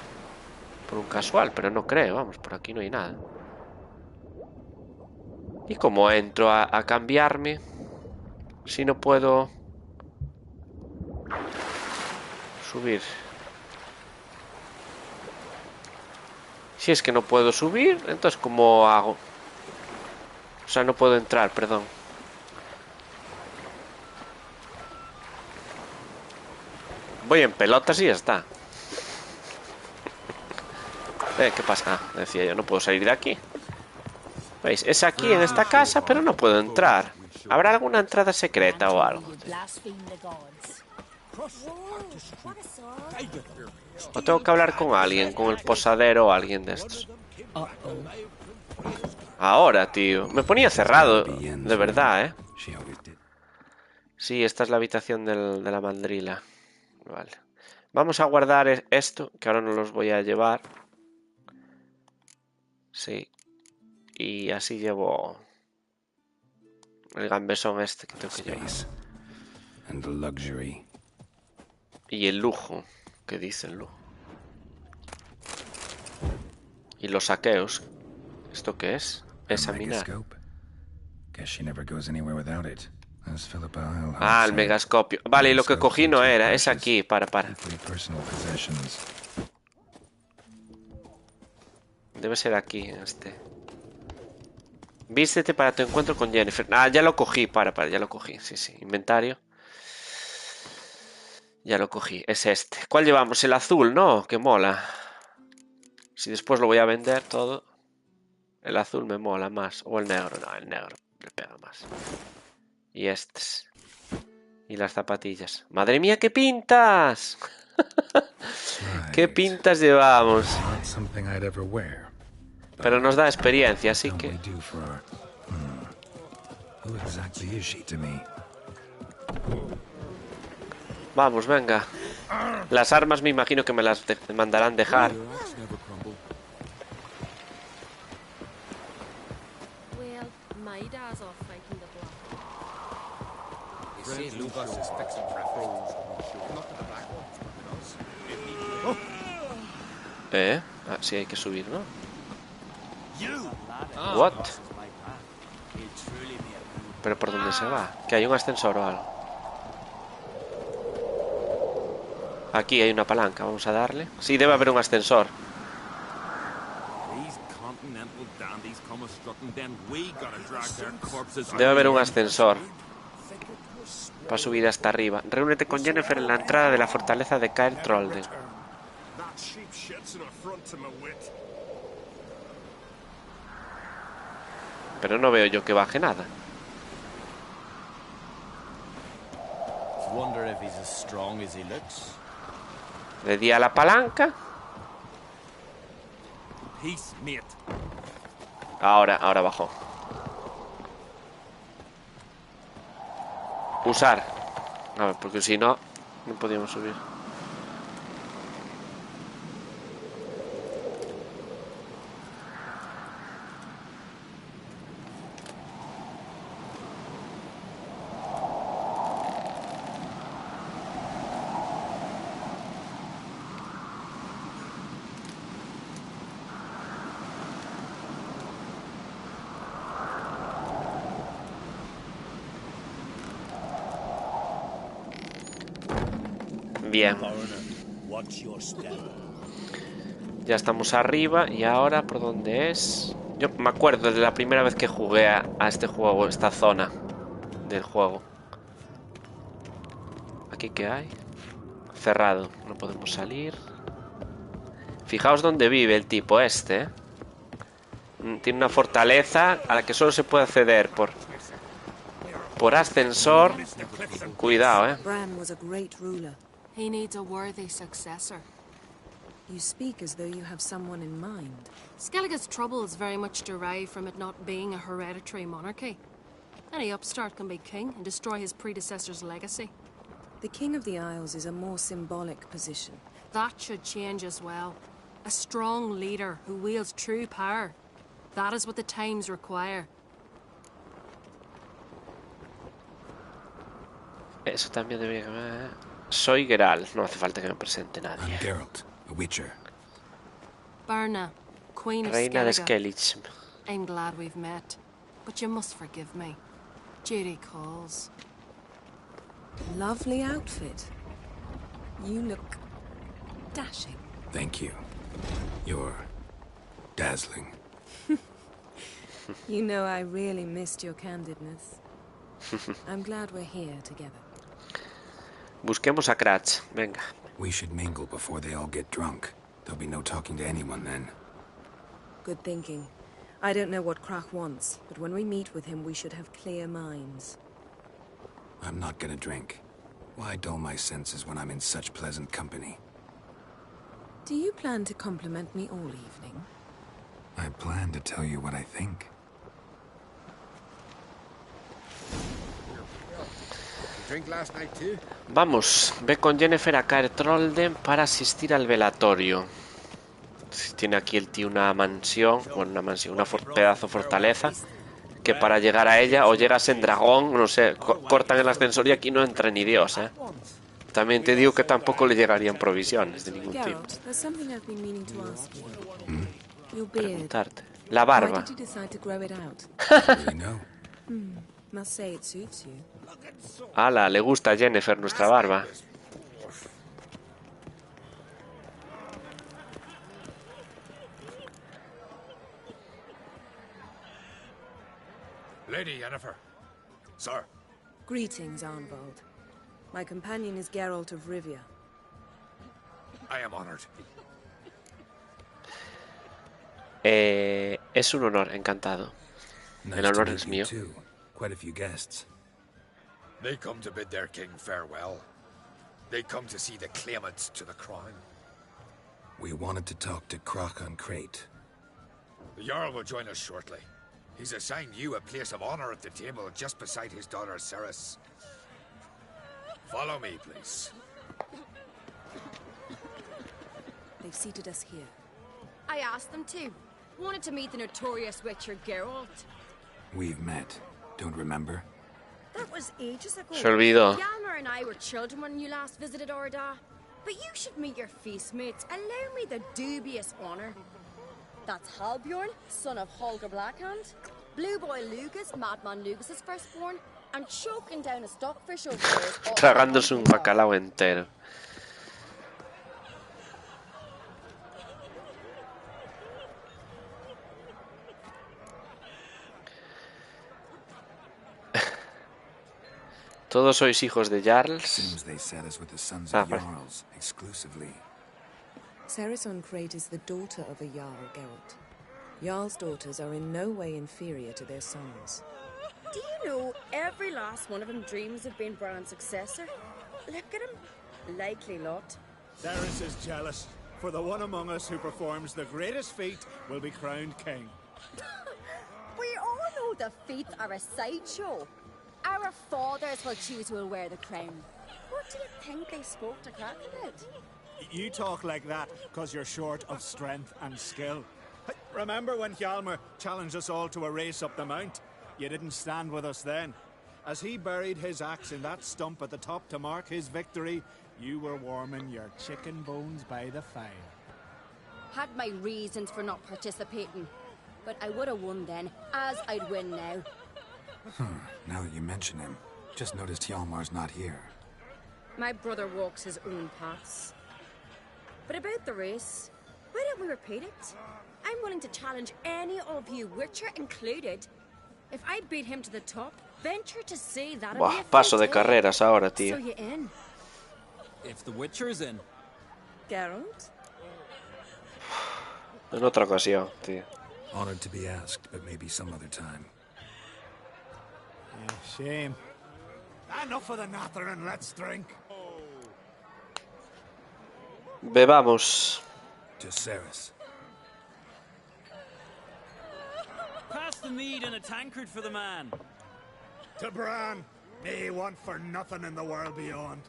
A: Por un casual, pero no creo. Vamos, por aquí no hay nada. ¿Y cómo entro a cambiarme? Si no puedo subir. Si es que no puedo subir, entonces ¿cómo hago? O sea, no puedo entrar, perdón. Voy en pelotas y ya está. ¿Qué pasa? Ah, decía yo, no puedo salir de aquí. ¿Veis? Es aquí en esta casa, pero no puedo entrar. ¿Habrá alguna entrada secreta o algo? O tengo que hablar con alguien, con el posadero o alguien de estos. Ahora, tío. Me ponía cerrado, de verdad, ¿eh? Sí, esta es la habitación de la mandrila. Vale. Vamos a guardar esto, que ahora no los voy a llevar. Sí. Y así llevo el gambesón este que tengo que llevar. Y el lujo. ¿Qué dice el lujo? Y los saqueos. ¿Esto qué es? Examinar. Ah, el megascopio. Vale, y lo que cogí no era. Es aquí. Para. Debe ser aquí, este. Vístete para tu encuentro con Yennefer. Ah, ya lo cogí. Ya lo cogí. Sí. Inventario. Ya lo cogí. Es este. ¿Cuál llevamos? El azul, ¿no? Que mola. Si después lo voy a vender todo. El azul me mola más. O el negro. No, el negro le pega más. Y estos. Y las zapatillas. ¡Madre mía, qué pintas! ¡Qué pintas llevamos! Pero nos da experiencia, así que... Vamos, venga. Las armas me imagino que me las mandarán dejar. Ah, sí, hay que subir, ¿no? What? ¿Pero por dónde se va? ¿Que hay un ascensor o algo? Aquí hay una palanca, vamos a darle. Sí, debe haber un ascensor. Debe haber un ascensor para subir hasta arriba. Reúnete con Yennefer en la entrada de la fortaleza de Caer-Trolde. Pero no veo yo que baje nada. Le di a la palanca. Ahora bajó. Usar. A ver, porque si no, no podíamos subir. Bien. Ya estamos arriba. Y ahora, ¿por dónde es? Yo me acuerdo de la primera vez que jugué a este juego, esta zona del juego. ¿Aquí qué hay? Cerrado, no podemos salir. Fijaos dónde vive el tipo este, ¿eh? Tiene una fortaleza a la que solo se puede acceder por ascensor. Cuidado, ¿eh?
H: Bran was a great ruler.
E: He needs a worthy successor.
H: You speak as though you have someone in mind.
E: Skellige's troubles very much derive from it not being a hereditary monarchy. Any upstart can be king and destroy his predecessor's legacy.
H: The King of the Isles is a more symbolic position.
E: That should change as well. A strong leader who wields true power. That is what the times require.
A: Eso también debería... Soy Geralt, no hace falta que me presente nadie.
D: I'm Geralt, a Witcher.
E: Berna, Queen of
A: Reina de
E: Skellige.
A: Skellige.
E: I'm glad we've met, but you must forgive me. Duty calls.
H: Lovely outfit. You look dashing.
D: Thank you. You're dazzling.
H: You know, I really missed your candidness. I'm glad we're here together.
A: Busquemos a Cratch, venga.
D: We should mingle before they all get drunk. There'll be no talking to anyone then.
H: Good thinking. I don't know what Krach wants, but when we meet with him, we should have clear minds.
D: I'm not gonna drink. Why dull my senses when I'm in such pleasant company?
H: Do you plan to compliment me all evening?
D: I plan to tell you what I think.
A: Vamos, ve con Yennefer a Caer Trolden para asistir al velatorio. Tiene aquí el tío una mansión, bueno, una mansión, una pedazo fortaleza, que para llegar a ella o llegas en dragón, no sé, cortan el ascensor y aquí no entra ni Dios, ¿eh? También te digo que tampoco le llegarían provisiones de ningún tipo. Preguntarte. La barba. Ala, le gusta a Yennefer nuestra barba.
B: Lady Yennefer. Sir.
H: Greetings, Arnvald. My companion is Geralt of Rivia.
B: I am honored.
A: Es un honor, encantado. El honor es mío.
D: Quite a few guests.
B: They come to bid their king farewell. They come to see the claimants to the crown.
D: We wanted to talk to Krach on Crate.
B: The Jarl will join us shortly. He's assigned you a place of honor at the table just beside his daughter Ceres. Follow me, please.
H: They've seated us here.
E: I asked them to. Wanted to meet the notorious Witcher Geralt.
D: We've met. Don't remember?
F: That was ages ago.
A: Se olvidó.
E: Hjalmar and I were children when you last visited Orda. But you should meet your feast mates. Allow me the dubious honor. That's Halbjorn, son of Holger Blackhand. Blue Boy Lugas, Madman Lugas' firstborn. And choking down a stockfish over there.
A: Tragándose un bacalao entero. Todos sois hijos de Jarls.
H: Ceres on Crate is the daughter of a Jarl, Geralt. Jarl's daughters are in no way inferior to their sons.
E: Do you know every last one of them dreams of being Bran's successor? Look at him. Likely lot.
I: Ceres is jealous, for the one among us who performs the greatest feat will be crowned king.
E: We all know the feats are a sideshow. Our fathers will choose who will wear the crown. What do you think they spoke to Kraken about?
I: You talk like that because you're short of strength and skill. Remember when Hjalmar challenged us all to a race up the mount? You didn't stand with us then. As he buried his axe in that stump at the top to mark his victory, you were warming your chicken bones by the fire.
E: Had my reasons for not participating, but I would have won then, as I'd win now.
D: Now that you mention him, just noticed Hjalmar's not here.
E: My brother walks his own paths. But about the race, why don't we repeat it? I'm willing to challenge any of you, Witcher included. If I beat him to the top, venture to say that'll be a
A: paso de
E: feat, eh?
A: carreras ahora, tío.
E: So you in?
J: If the Witcher's in.
E: Geralt?
A: En otra ocasión, tío.
D: Honored to be asked, but maybe some other time.
I: Yeah, shame. Enough of the natter and let's drink.
A: Bebamos.
D: To Ceres.
J: Pass the mead in a tankard for the man.
I: To Bran, may he want for nothing in the world beyond.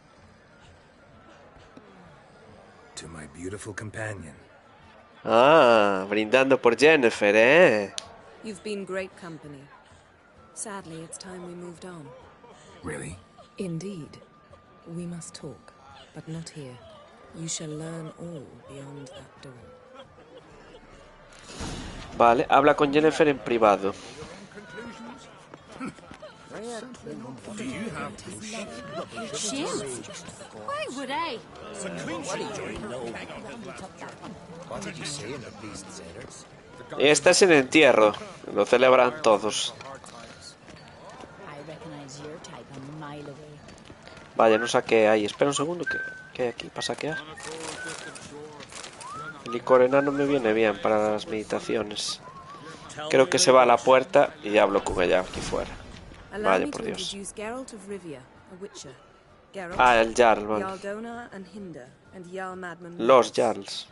D: To my beautiful companion.
A: Ah, brindando por Yennefer, eh?
H: You've been great company. Sadly, it's time we moved on.
D: Really?
H: Indeed. We must talk, but not here. You shall learn all beyond that door.
A: Vale, habla con Yennefer en privado.
E: Shields? Why would I?
A: Este es el entierro. Lo celebran todos. Vaya, no saqué ahí. Espera un segundo. ¿Qué hay aquí para saquear? El licor enano me viene bien para las meditaciones. Creo que se va a la puerta y hablo con ella aquí fuera. Vaya, por Dios.
H: Geralt of Rivia, a witcher. Geralt,
A: Ah, el Jarl, vale.
H: Yaldona and Hinder, and Jarl Madman.
A: Los Jarls.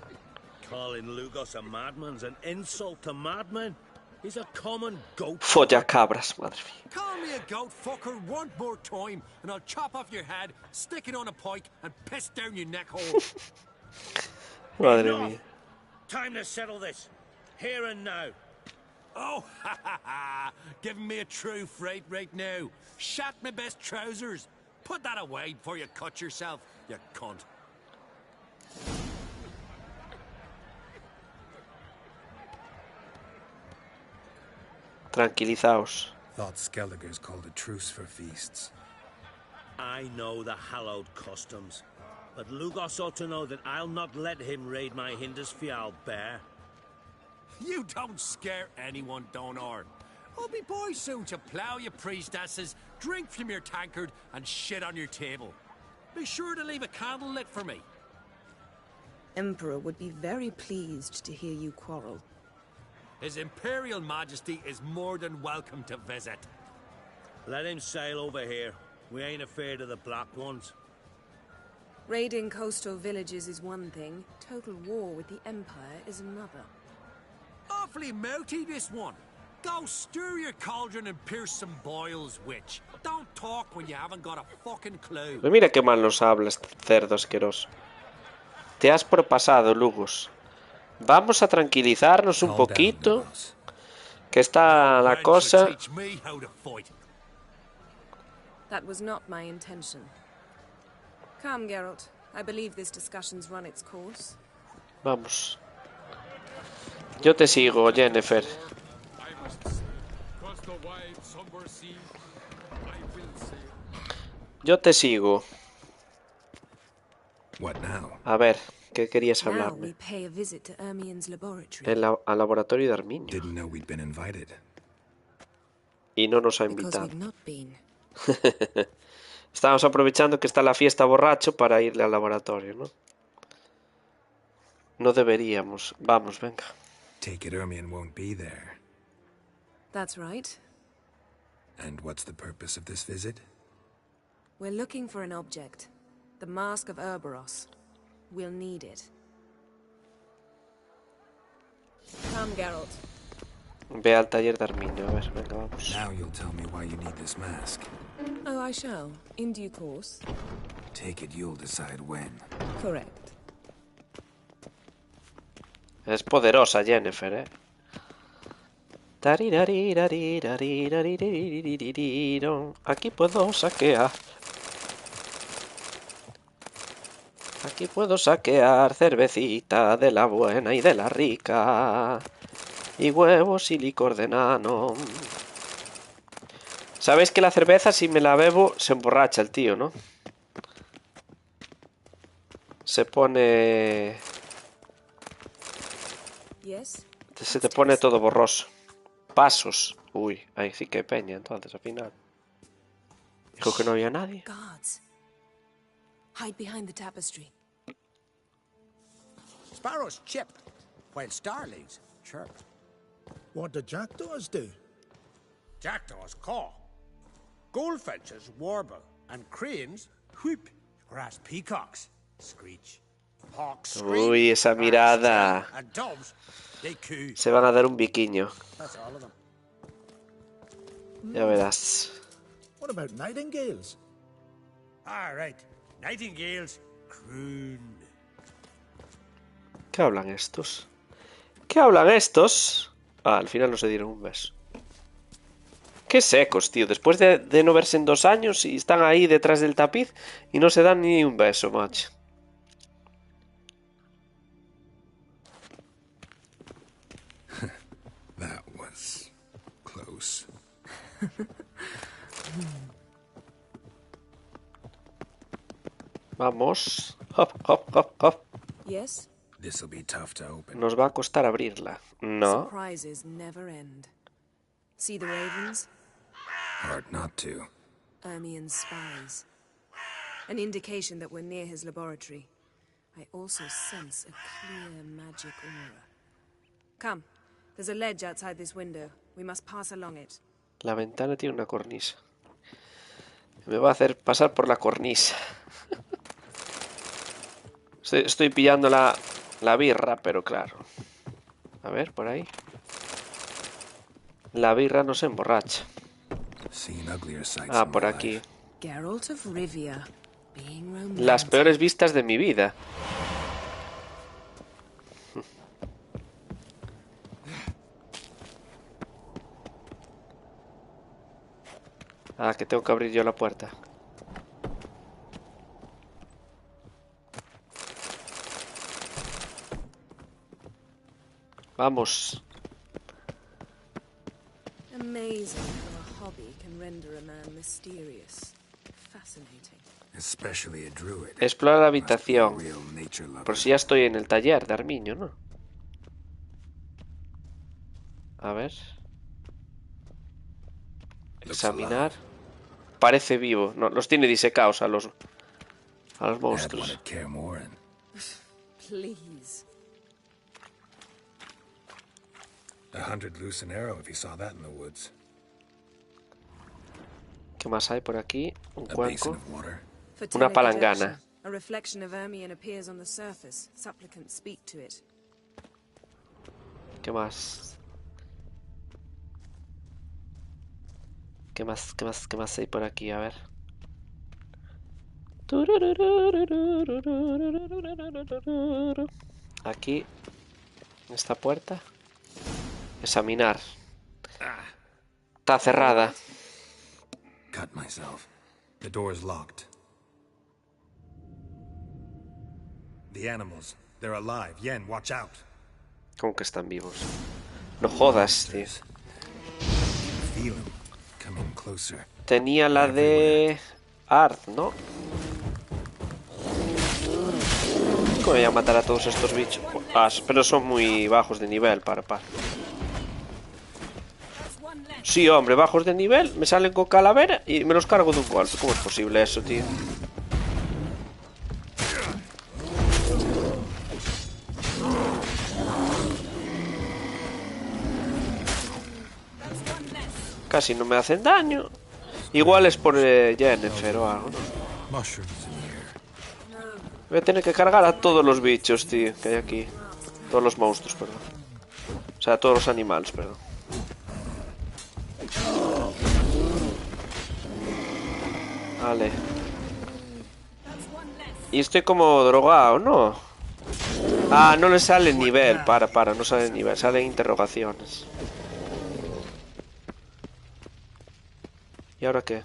B: Calling Lugos a madman's an insult to madmen. He's a common goat.
A: Folla cabras, madre mía.
K: Call me a goat fucker one more time, and I'll chop off your head, stick it on a pike, and piss down your neck hole.
A: Madre mía.
B: Time to settle this. Here and now.
K: Oh, ha ha ha! Giving me a true fright right now. Shat my best trousers. Put that away before you cut yourself, you cunt.
A: Tranquilizaos.
D: Thought Skelliger's called a truce for feasts.
B: I know the hallowed customs, but Lugos ought to know that I'll not let him raid my Hindisfial bear.
K: You don't scare anyone, Donar. I'll be boys soon to plough your priestesses, drink from your tankard, and shit on your table. Be sure to leave a candle lit for me.
H: Emperor would be very pleased to hear you quarrel.
K: His Imperial Majesty is more than welcome to visit.
B: Let him sail over here. We ain't afraid of the Black Ones.
H: Raiding coastal villages is one thing. Total war with the Empire is another.
K: Awfully mouty, this one. Go stir your cauldron and pierce some boils, witch. Don't talk when you haven't got a fucking clue.
A: Pues mira qué mal nos hablas, cerdo asqueroso. Te has propasado, Lugos. Vamos a tranquilizarnos un poquito. Que está la cosa.
H: That was not my intention. Come, Geralt. I believe this discussion's run its course.
A: Vamos. Yo te sigo, Yennefer. Yo te sigo. A ver, ¿qué querías hablarme? Al laboratorio de Arminio. Y no nos ha invitado. Estamos aprovechando que está la fiesta borracho para irle al laboratorio, ¿no? No deberíamos. Vamos, venga.
D: Take it Ermion won't be there.
H: That's right.
D: And what's the purpose of this visit?
H: We're looking for an object. The Mask of Urboros. We'll need it. Come, Geralt.
A: Ve al taller de Arminio, a ver, venga, vamos.
D: Now you'll tell me why you need this mask.
H: Oh, I shall. In due course.
D: Take it you'll decide when.
H: Correct.
A: Es poderosa Yennefer, Aquí puedo saquear. Aquí puedo saquear cervecita de la buena y de la rica. Y huevos y licor de nano. Sabéis que la cerveza, si me la bebo, se emborracha el tío, ¿no? Se pone... Se te pone todo borroso. Pasos. Uy, ahí sí que peña entonces al final. Dijo que no había nadie.
H: Guards. Hide behind the tapestry.
K: Sparrows chip, while starlings chirp.
B: What do jackdaws do?
K: Jackdaws caw. Goldfinches warble, and cranes whoop, whereas peacocks screech. Hawks scream.
A: Uy, esa mirada.
K: And doves, they coo.
A: Se van a dar un biquiño.
K: That's all of them.
A: Ya verás.
B: What about nightingales?
K: All right, nightingales croon.
A: ¿Qué hablan estos? ¿Qué hablan estos? Ah, al final no se dieron un beso. Qué secos, tío. Después de no verse en 2 años y están ahí detrás del tapiz y no se dan ni un beso, macho.
D: That was close.
A: Vamos. Hop, hop, hop, hop.
H: Yes?
D: This'll be tough to open.
A: Nos va a costar abrirla. No.
H: Surprises never end. See the ravens?
D: Hard not to.
H: Ermien's spies. An indication that we're near his laboratory. I also sense a clear magic aura. Come. There's a ledge outside this window. We must pass along it.
A: La ventana tiene una cornisa. Me va a hacer pasar por la cornisa. Estoy pillando la birra, pero claro. A ver, por ahí. La birra no se emborracha. Ah, por aquí.
H: Geralt de Rivia.
A: Las peores vistas de mi vida. Ah, que tengo que abrir yo la puerta. Vamos.
H: Amazing how a hobby can render a man mysterious. Fascinating.
D: Especially a druid.
A: Explora la habitación. Por si ya estoy en el taller de Arminio, ¿no? A ver. Examinar. Parece vivo. No, los tiene disecados a los monstruos.
H: Please.
D: A 100 loose an arrow if he saw that in the woods.
A: ¿Qué más hay por aquí? Un cuenco. Una palangana.
H: A reflection of Ermion appears on the surface. Supplicants speak to it.
A: ¿Qué más? ¿Qué más hay por aquí? A ver. Aquí. Esta puerta. Examinar. Está cerrada.
D: Cut myself. The door is locked. The animals, they're alive. Yen, watch out.
A: ¿Cómo que están vivos? No jodas, tío.
D: Feel them coming closer.
A: Tenía la de Art, ¿no? ¿Cómo voy a matar a todos estos bichos? Ah, pero son muy bajos de nivel, para. Sí, hombre, bajos de nivel, me salen con calavera y me los cargo de un golpe. ¿Cómo es posible eso, tío? Casi no me hacen daño. Igual es por Yennefer o algo, ¿no? Voy a tener que cargar a todos los bichos, tío, que hay aquí. Todos los monstruos, perdón. O sea, todos los animales, perdón. Vale. Y estoy como drogado, ¿no? Ah, no le sale el nivel. Para, no sale el nivel. Salen interrogaciones. ¿Y ahora qué?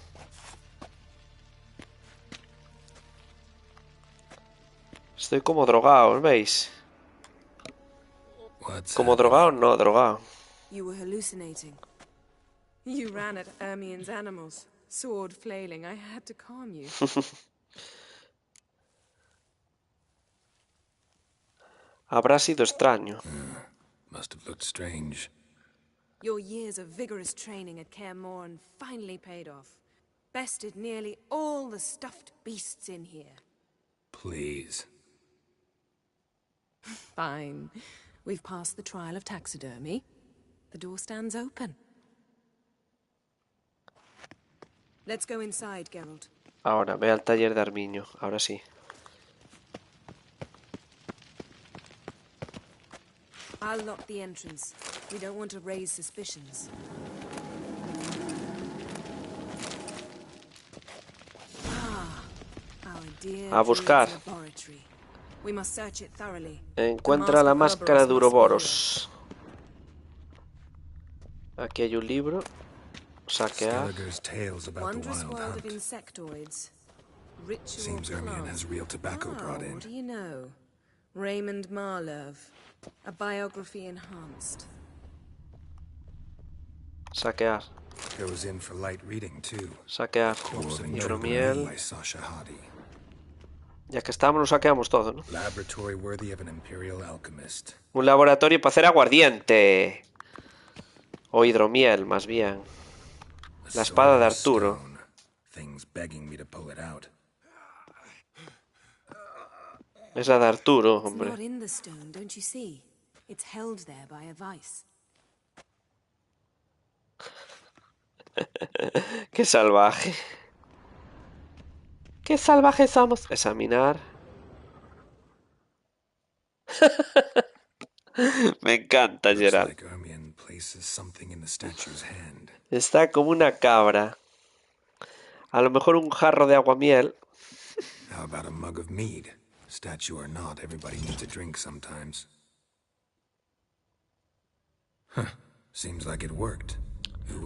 A: Estoy como drogado, ¿veis? Como drogado, no, drogado.
H: You were hallucinating. You ran at Ermien's animals, sword flailing. I had to calm you.
A: Habrá sido extraño.
D: Must have looked strange.
H: Your years of vigorous training at Kaer Morhen finally paid off. Bested nearly all the stuffed beasts in here.
D: Please.
H: Fine. We've passed the trial of taxidermy. The door stands open. Let's go inside, Geralt.
A: Ahora, ve al taller de Arminio. Ahora sí.
H: I'll lock the entrance. We don't want to raise suspicions. Our dear
A: A buscar.
H: laboratory. We must search it thoroughly.
A: Encuentra la máscara de Ouroboros. Aquí hay un libro. Saquear.
H: Wondrous world of insectoids. Ritual
D: Seems Ermion has real tobacco brought in.
H: What do you know? Raymond Marlove. A biography enhanced.
A: Saquear.
D: Goes in for light reading too.
A: Saquear. Hidromiel.
D: By Sasha Hadi.
A: Ya que estamos, lo saqueamos todo, ¿no?
D: Laboratory worthy of an imperial alchemist.
A: Un laboratorio para hacer aguardiente. O hidromiel, más bien. La espada de Arturo.
D: Things begging me to pull it out.
A: Es la de Arturo, hombre.
H: It's not in the stone, don't you see? It's held there by a vice.
A: Qué salvaje. Qué salvajes somos. Examinar. Me encanta, Geralt. Está como una cabra. A lo mejor un jarro de aguamiel.
D: How about a mug of mead? Statue or not, everybody needs a drink sometimes. Huh. Seems like it worked.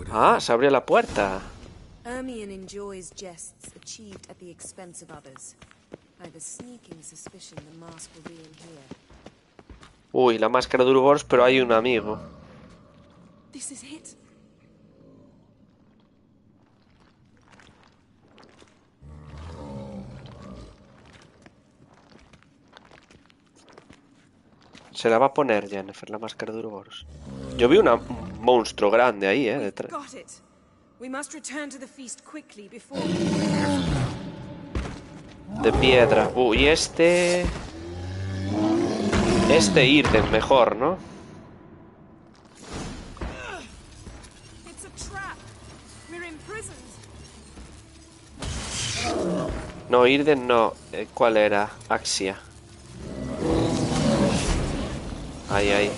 A: Ah, se abrió la puerta.
H: Ermion enjoys jests achieved at the expense of others. I have a sneaking suspicion the mask will be in here.
A: Uy, la máscara de Ouroboros, pero hay un amigo.
H: This is it.
A: Se la va a poner Yennefer, la máscara de Ouroboros. Yo vi un monstruo grande ahí, detrás.
H: Got it. We must return to the feast quickly before...
A: De piedra. Uy, este Irden mejor, ¿no?
H: It's a trap. We're imprisoned.
A: No, Irden no. ¿Cuál era? Axia. Ahí, ahí.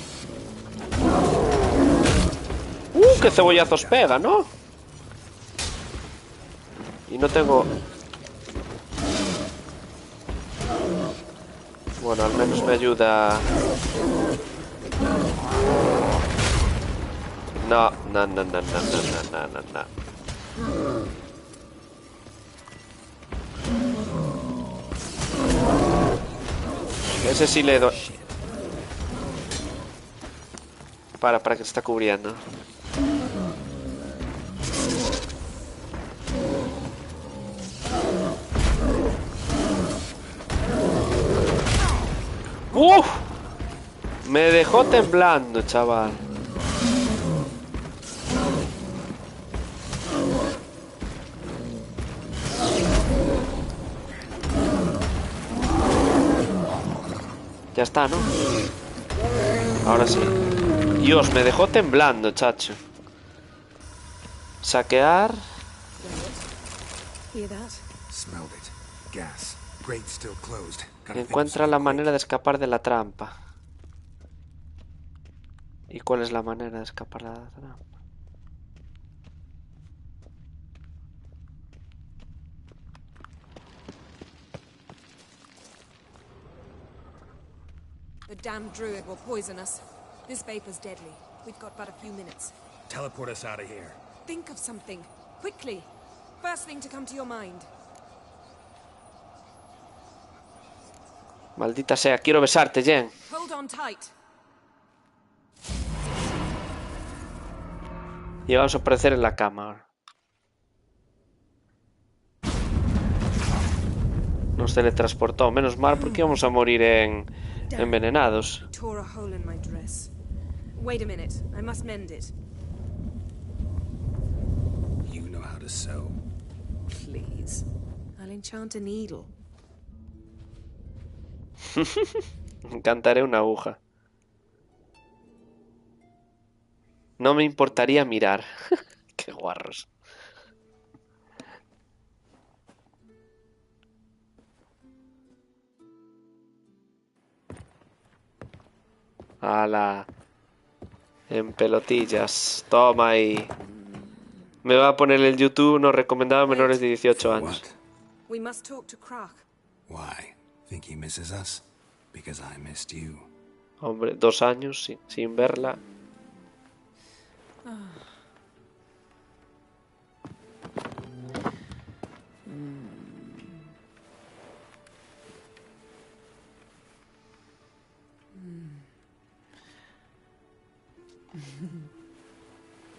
A: ¡Qué cebollazos pega!, ¿no? Y no tengo... Bueno, al menos me ayuda... No. Ese sí le doy... Para que se está cubriendo. ¡Uf! Me dejó temblando, chaval. Ya está, ¿no? Ahora sí. Dios, me dejó temblando, chacho. Saquear. Encuentra la manera de escapar de la trampa. ¿Y cuál es la manera de escapar de la trampa?
H: The damned druid will poison us. This vapor's deadly. We've got but a few minutes.
K: Teleport us out of here.
H: Think of something. Quickly. First thing to come to your mind.
A: Maldita sea, quiero besarte, Jen.
H: Hold on tight.
A: Y vamos a aparecer en la cama ahora. Nos teletransportó. Menos mal, porque íbamos a morir envenenados.
H: Tore a hole in my dress. Wait a minute. I must mend it.
D: You know how to sew.
H: Please. I'll enchant a needle.
A: Encantaré una aguja. No me importaría mirar. Qué guarros. Ala. En pelotillas. Toma ahí. Me va a poner el YouTube no recomendado a menores de 18 años.
H: We must talk to Krach.
D: Why? Think he misses us? Because I missed you.
A: Hombre, 2 años sin verla.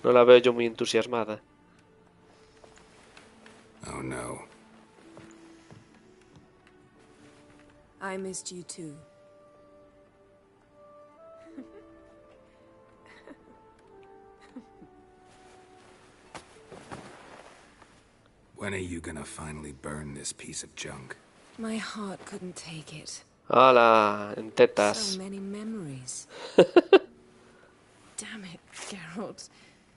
A: No la veo yo muy entusiasmada.
D: Oh no.
H: I missed you too.
D: When are you gonna finally burn this piece of junk?
H: My heart couldn't take it.
A: Hola, en tetas.
H: So many memories. Damn it, Geralt.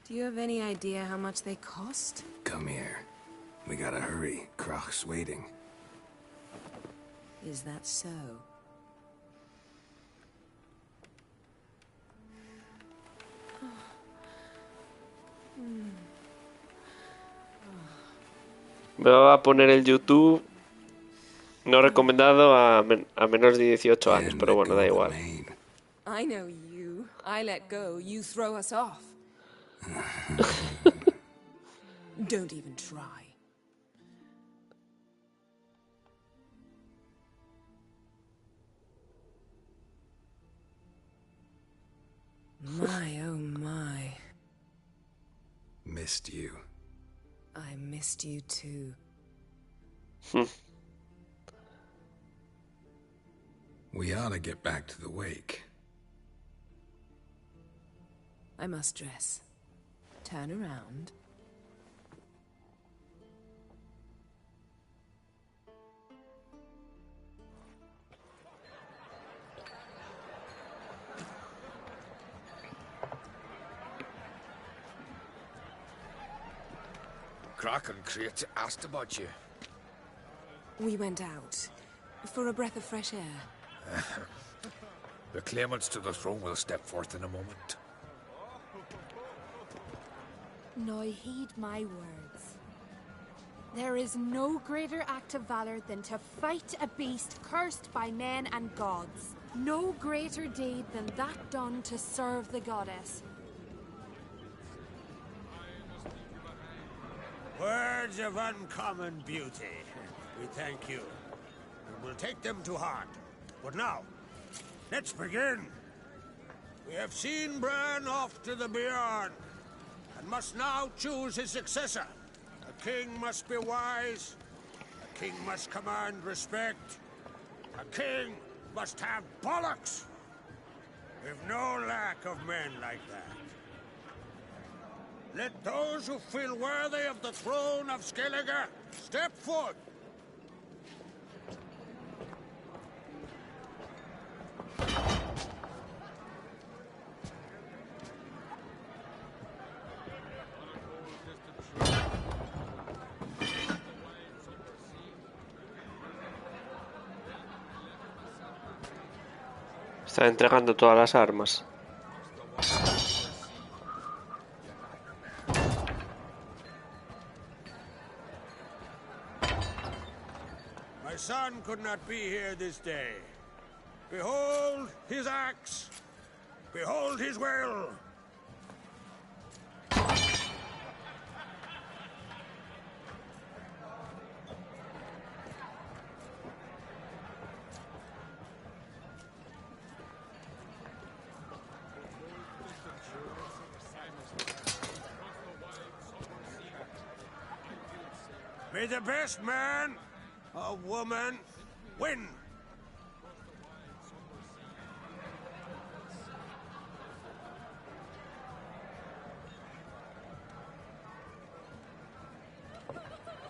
H: Do you have any idea how much they cost?
D: Come here. We gotta hurry. Krach's waiting.
H: Is that so?
A: Me va a poner el YouTube no recomendado a menores de 18 años, pero bueno, da igual.
H: I know you. I let go, you throw us off. Don't even try. My, oh my.
D: Missed you.
H: I missed you too.
D: We ought to get back to the wake.
H: I must dress. Turn around.
K: Krach and Crate asked about you.
H: We went out for a breath of fresh air.
K: The claimants to the throne will step forth in a moment.
L: Now heed my words. There is no greater act of valor than to fight a beast cursed by men and gods. No greater deed than that done to serve the goddess.
B: Words of uncommon beauty. We thank you, and we'll take them to heart. But now, let's begin. We have seen Bran off to the beyond, and must now choose his successor. A king must be wise. A king must command respect. A king must have bollocks. We've no lack of men like that. Let those who feel worthy of the throne of Skellige step forth.
A: Está entregando todas las armas.
B: My son could not be here this day. Behold his axe! Behold his will! May the best man or woman win!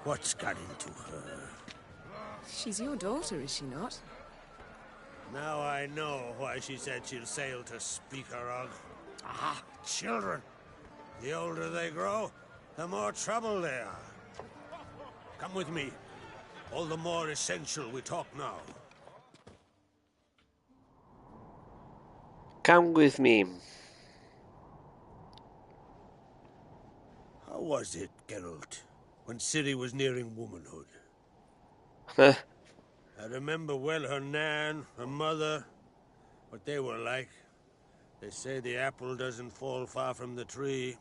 B: What's got into her?
H: She's your daughter, is she not?
B: Now I know why she said she'll sail to speak her of. Ah, children. The older they grow, the more trouble they are. Come with me. All the more essential we talk now.
A: Come with me.
B: How was it, Geralt, when Ciri was nearing womanhood? I remember well her nan, her mother, what they were like. They say the apple doesn't fall far from the tree.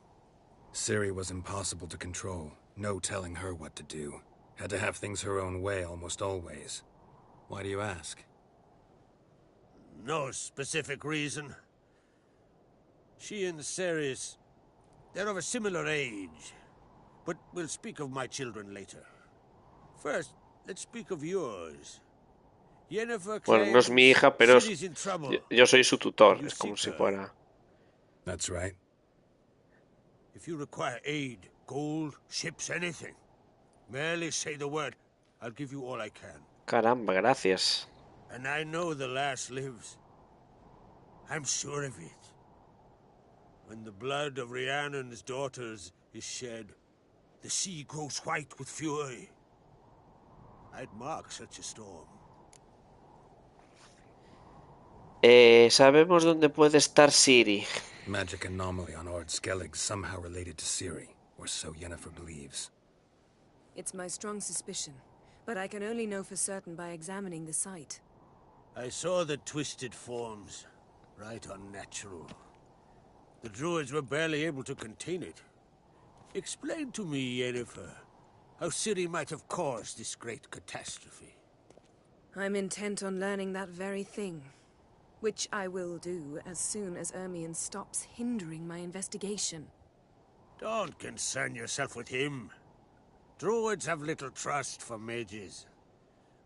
D: Ciri was impossible to control. No telling her what to do. Had to have things her own way almost always. Why do you ask?
B: No specific reason. She and Ceres, they're of a similar age. But we'll speak of my children later. First, let's speak of yours. Yennefer
A: Bueno, no es mi hija, pero
B: Ciri's in trouble.
A: yo soy su tutor. Es como si fuera...
D: That's right.
B: If you require aid, gold, ships, anything, merely say the word. I'll give you all I can.
A: Caramba, gracias.
B: And I know the lass lives. I'm sure of it. When the blood of Rhiannon's daughters is shed, the sea grows white with fury. I'd mark such a storm.
A: Sabemos dónde puede estar Ciri.
D: Magic anomaly on Ord Skellig somehow related to Ciri, or so Yennefer believes.
H: It's my strong suspicion, but I can only know for certain by examining the site.
B: I saw the twisted forms. Right unnatural. The druids were barely able to contain it. Explain to me, Yennefer, how Ciri might have caused this great catastrophe.
H: I'm intent on learning that very thing, which I will do as soon as Ermion stops hindering my investigation.
B: Don't concern yourself with him. Druids have little trust for mages.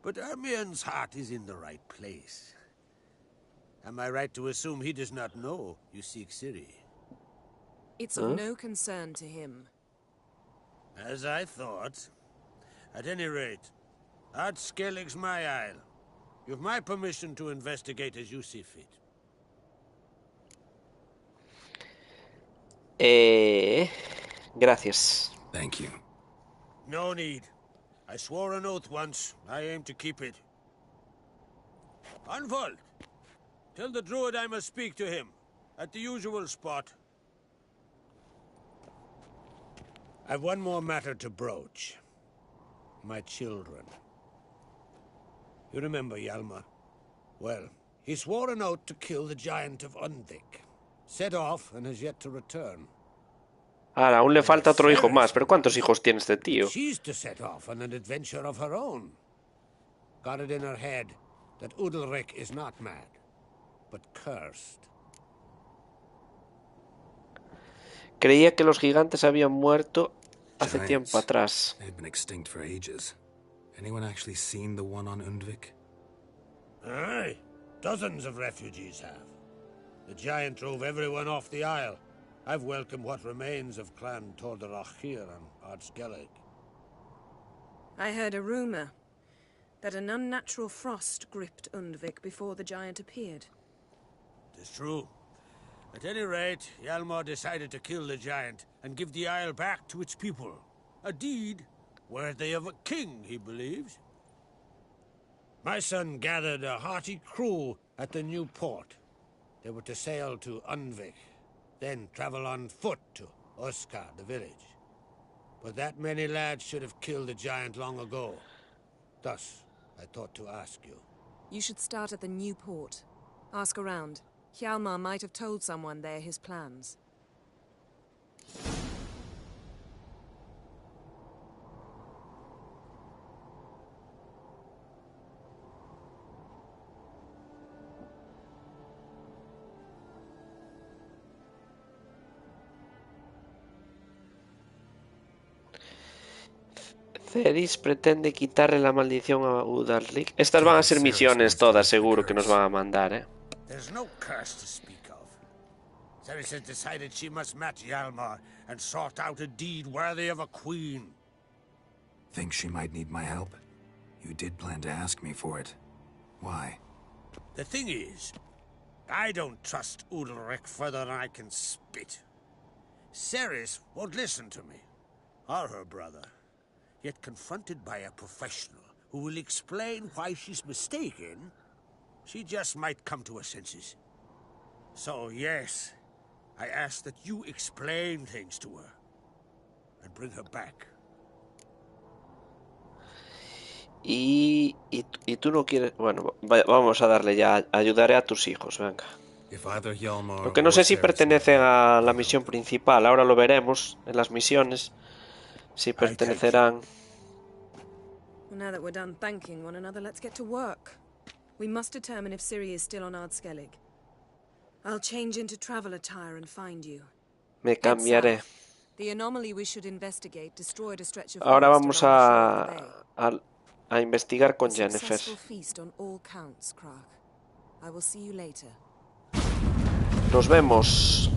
B: But Ermion's heart is in the right place. Am I right to assume he does not know you seek Ciri?
H: It's of no concern to him.
B: As I thought. At any rate, Ard Skellig's my isle. You've my permission to investigate as you see fit.
A: Gracias.
D: Thank you.
B: No need. I swore an oath once. I aim to keep it. Unfold. Tell the druid I must speak to him. At the usual spot. I've one more matter to broach. My children. You remember Hjalmar? Well, he swore an oath to kill the giant of Undvik. Set off and has yet to return.
A: Ahora, aún le falta otro hijo más. ¿Pero cuántos hijos tiene este tío?
B: She's to set off on an adventure of her own. Got it in her head that Udalric is not mad, but cursed.
A: Creía que los gigantes habían muerto hace tiempo atrás.
D: They've been extinct for ages. Anyone actually seen the one on Undvik?
B: Aye, dozens of refugees have. The giant drove everyone off the isle. I've welcomed what remains of Clan Tordarach here on Ard Skellig.
H: I heard a rumor that an unnatural frost gripped Undvik before the giant appeared.
B: It is true. At any rate, Hjalmar decided to kill the giant and give the isle back to its people. A deed worthy of a king, he believes. My son gathered a hearty crew at the new port. They were to sail to Undvik, then travel on foot to Oskar, the village. But that many lads should have killed the giant long ago. Thus, I thought to ask you.
H: You should start at the new port. Ask around. Hjalmar might have told someone there his plans.
A: Ceris pretende quitarle la maldición a Udalric. Estas van a ser misiones todas, seguro que nos van a mandar, ¿eh?
B: There's no curse to speak of. Ceres has decided she must match Hjalmar and sort out a deed worthy of a queen.
D: Think she might need my help? You did plan to ask me for it. Why?
B: The thing is, I don't trust Udalric further than I can spit. Ceres won't listen to me, or her brother. Yet confronted by a professional who will explain why she's mistaken, she just might come to her senses. So yes, I ask that you explain things to her and bring her back.
A: Y tú no quieres... Bueno, vamos a darle ya. Ayudaré a tus hijos, venga. Lo que no sé si pertenecen a la misión principal. Ahora lo veremos en las misiones. Si pertenecerán...
H: Now that we're done thanking one another, let's get to work. We must determine if Ciri is still on Ardskellig. I'll change into travel attire and find you.
A: Me cambiaré.
H: The anomaly we should investigate destroyed a stretch of
A: Ahora vamos a investigar con Yennefer.
H: Feast on all counts, Krag. I will see you later.
A: Nos vemos.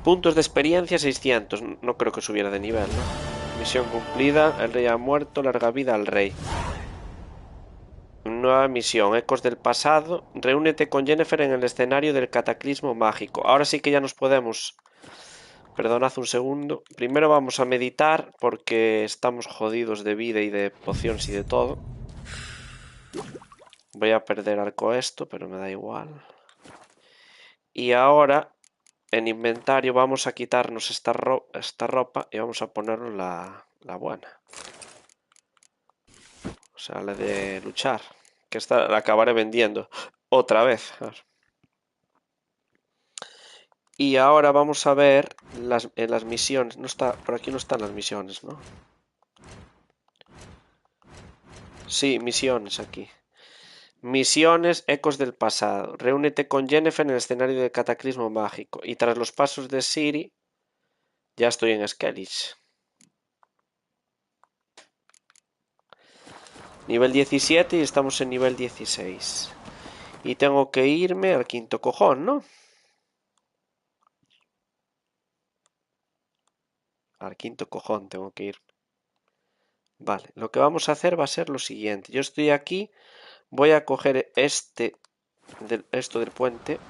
A: Puntos de experiencia 600. No creo que subiera de nivel, ¿no? Misión cumplida. El rey ha muerto. Larga vida al rey. Nueva misión. Ecos del pasado. Reúnete con Yennefer en el escenario del cataclismo mágico. Ahora sí que ya nos podemos... Perdonad un segundo. Primero vamos a meditar porque estamos jodidos de vida y de pociones y de todo. Voy a perder arco esto, pero me da igual. Y ahora... En inventario vamos a quitarnos esta ropa y vamos a ponernos la buena. O sea, la de luchar. Que esta la acabaré vendiendo otra vez. Y ahora vamos a ver en las misiones. No está, por aquí no están las misiones, ¿no? Sí, misiones aquí. Misiones, ecos del pasado. Reúnete con Yennefer en el escenario del cataclismo mágico. Y tras los pasos de Ciri, ya estoy en Skellig. Nivel 17 y estamos en nivel 16. Y tengo que irme al quinto cojón, ¿no? Al quinto cojón tengo que ir. Vale, lo que vamos a hacer va a ser lo siguiente. Yo estoy aquí. Voy a coger esto del puente.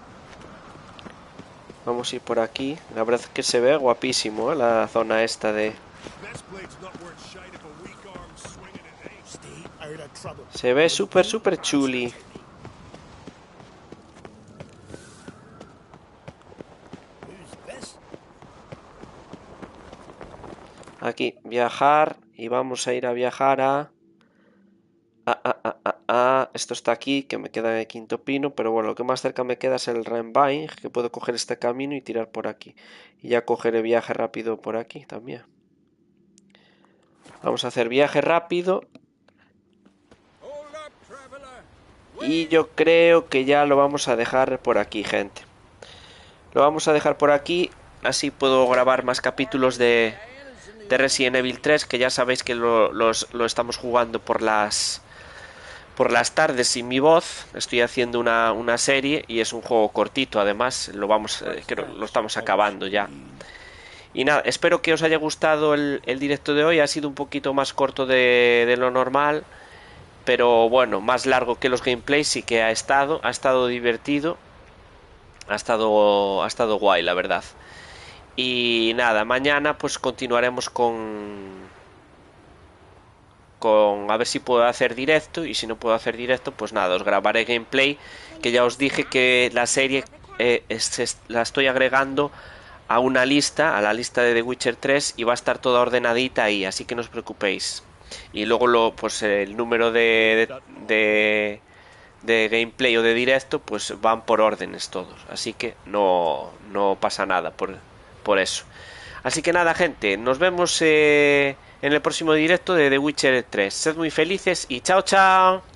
A: Vamos a ir por aquí. La verdad es que se ve guapísimo, ¿eh? La zona esta de... Se ve súper chuli. Aquí, viajar. Y vamos a ir a viajar a... Esto está aquí, que me queda en el quinto pino, pero bueno, lo que más cerca me queda es el Renvain, que puedo coger este camino y tirar por aquí. Y ya cogeré viaje rápido por aquí también. Vamos a hacer viaje rápido. Y yo creo que ya lo vamos a dejar por aquí, gente. Lo vamos a dejar por aquí, así puedo grabar más capítulos de Resident Evil 3, que ya sabéis que lo estamos jugando por las tardes sin mi voz. Estoy haciendo una serie y es un juego cortito, además creo lo estamos acabando ya. Y nada, espero que os haya gustado el directo de hoy. Ha sido un poquito más corto de lo normal, pero bueno, más largo que los gameplays. Sí que ha estado divertido, ha estado guay, la verdad. Y nada, mañana pues continuaremos con a ver si puedo hacer directo, y si no puedo hacer directo, pues nada, os grabaré gameplay, que ya os dije que la serie la estoy agregando a una lista, a la lista de The Witcher 3, y va a estar toda ordenadita ahí, así que no os preocupéis. Y luego pues el número de gameplay o de directo, pues van por órdenes todos, así que no pasa nada por eso. Así que nada, gente, nos vemos en el próximo directo de The Witcher 3. Sed muy felices y chao, chao.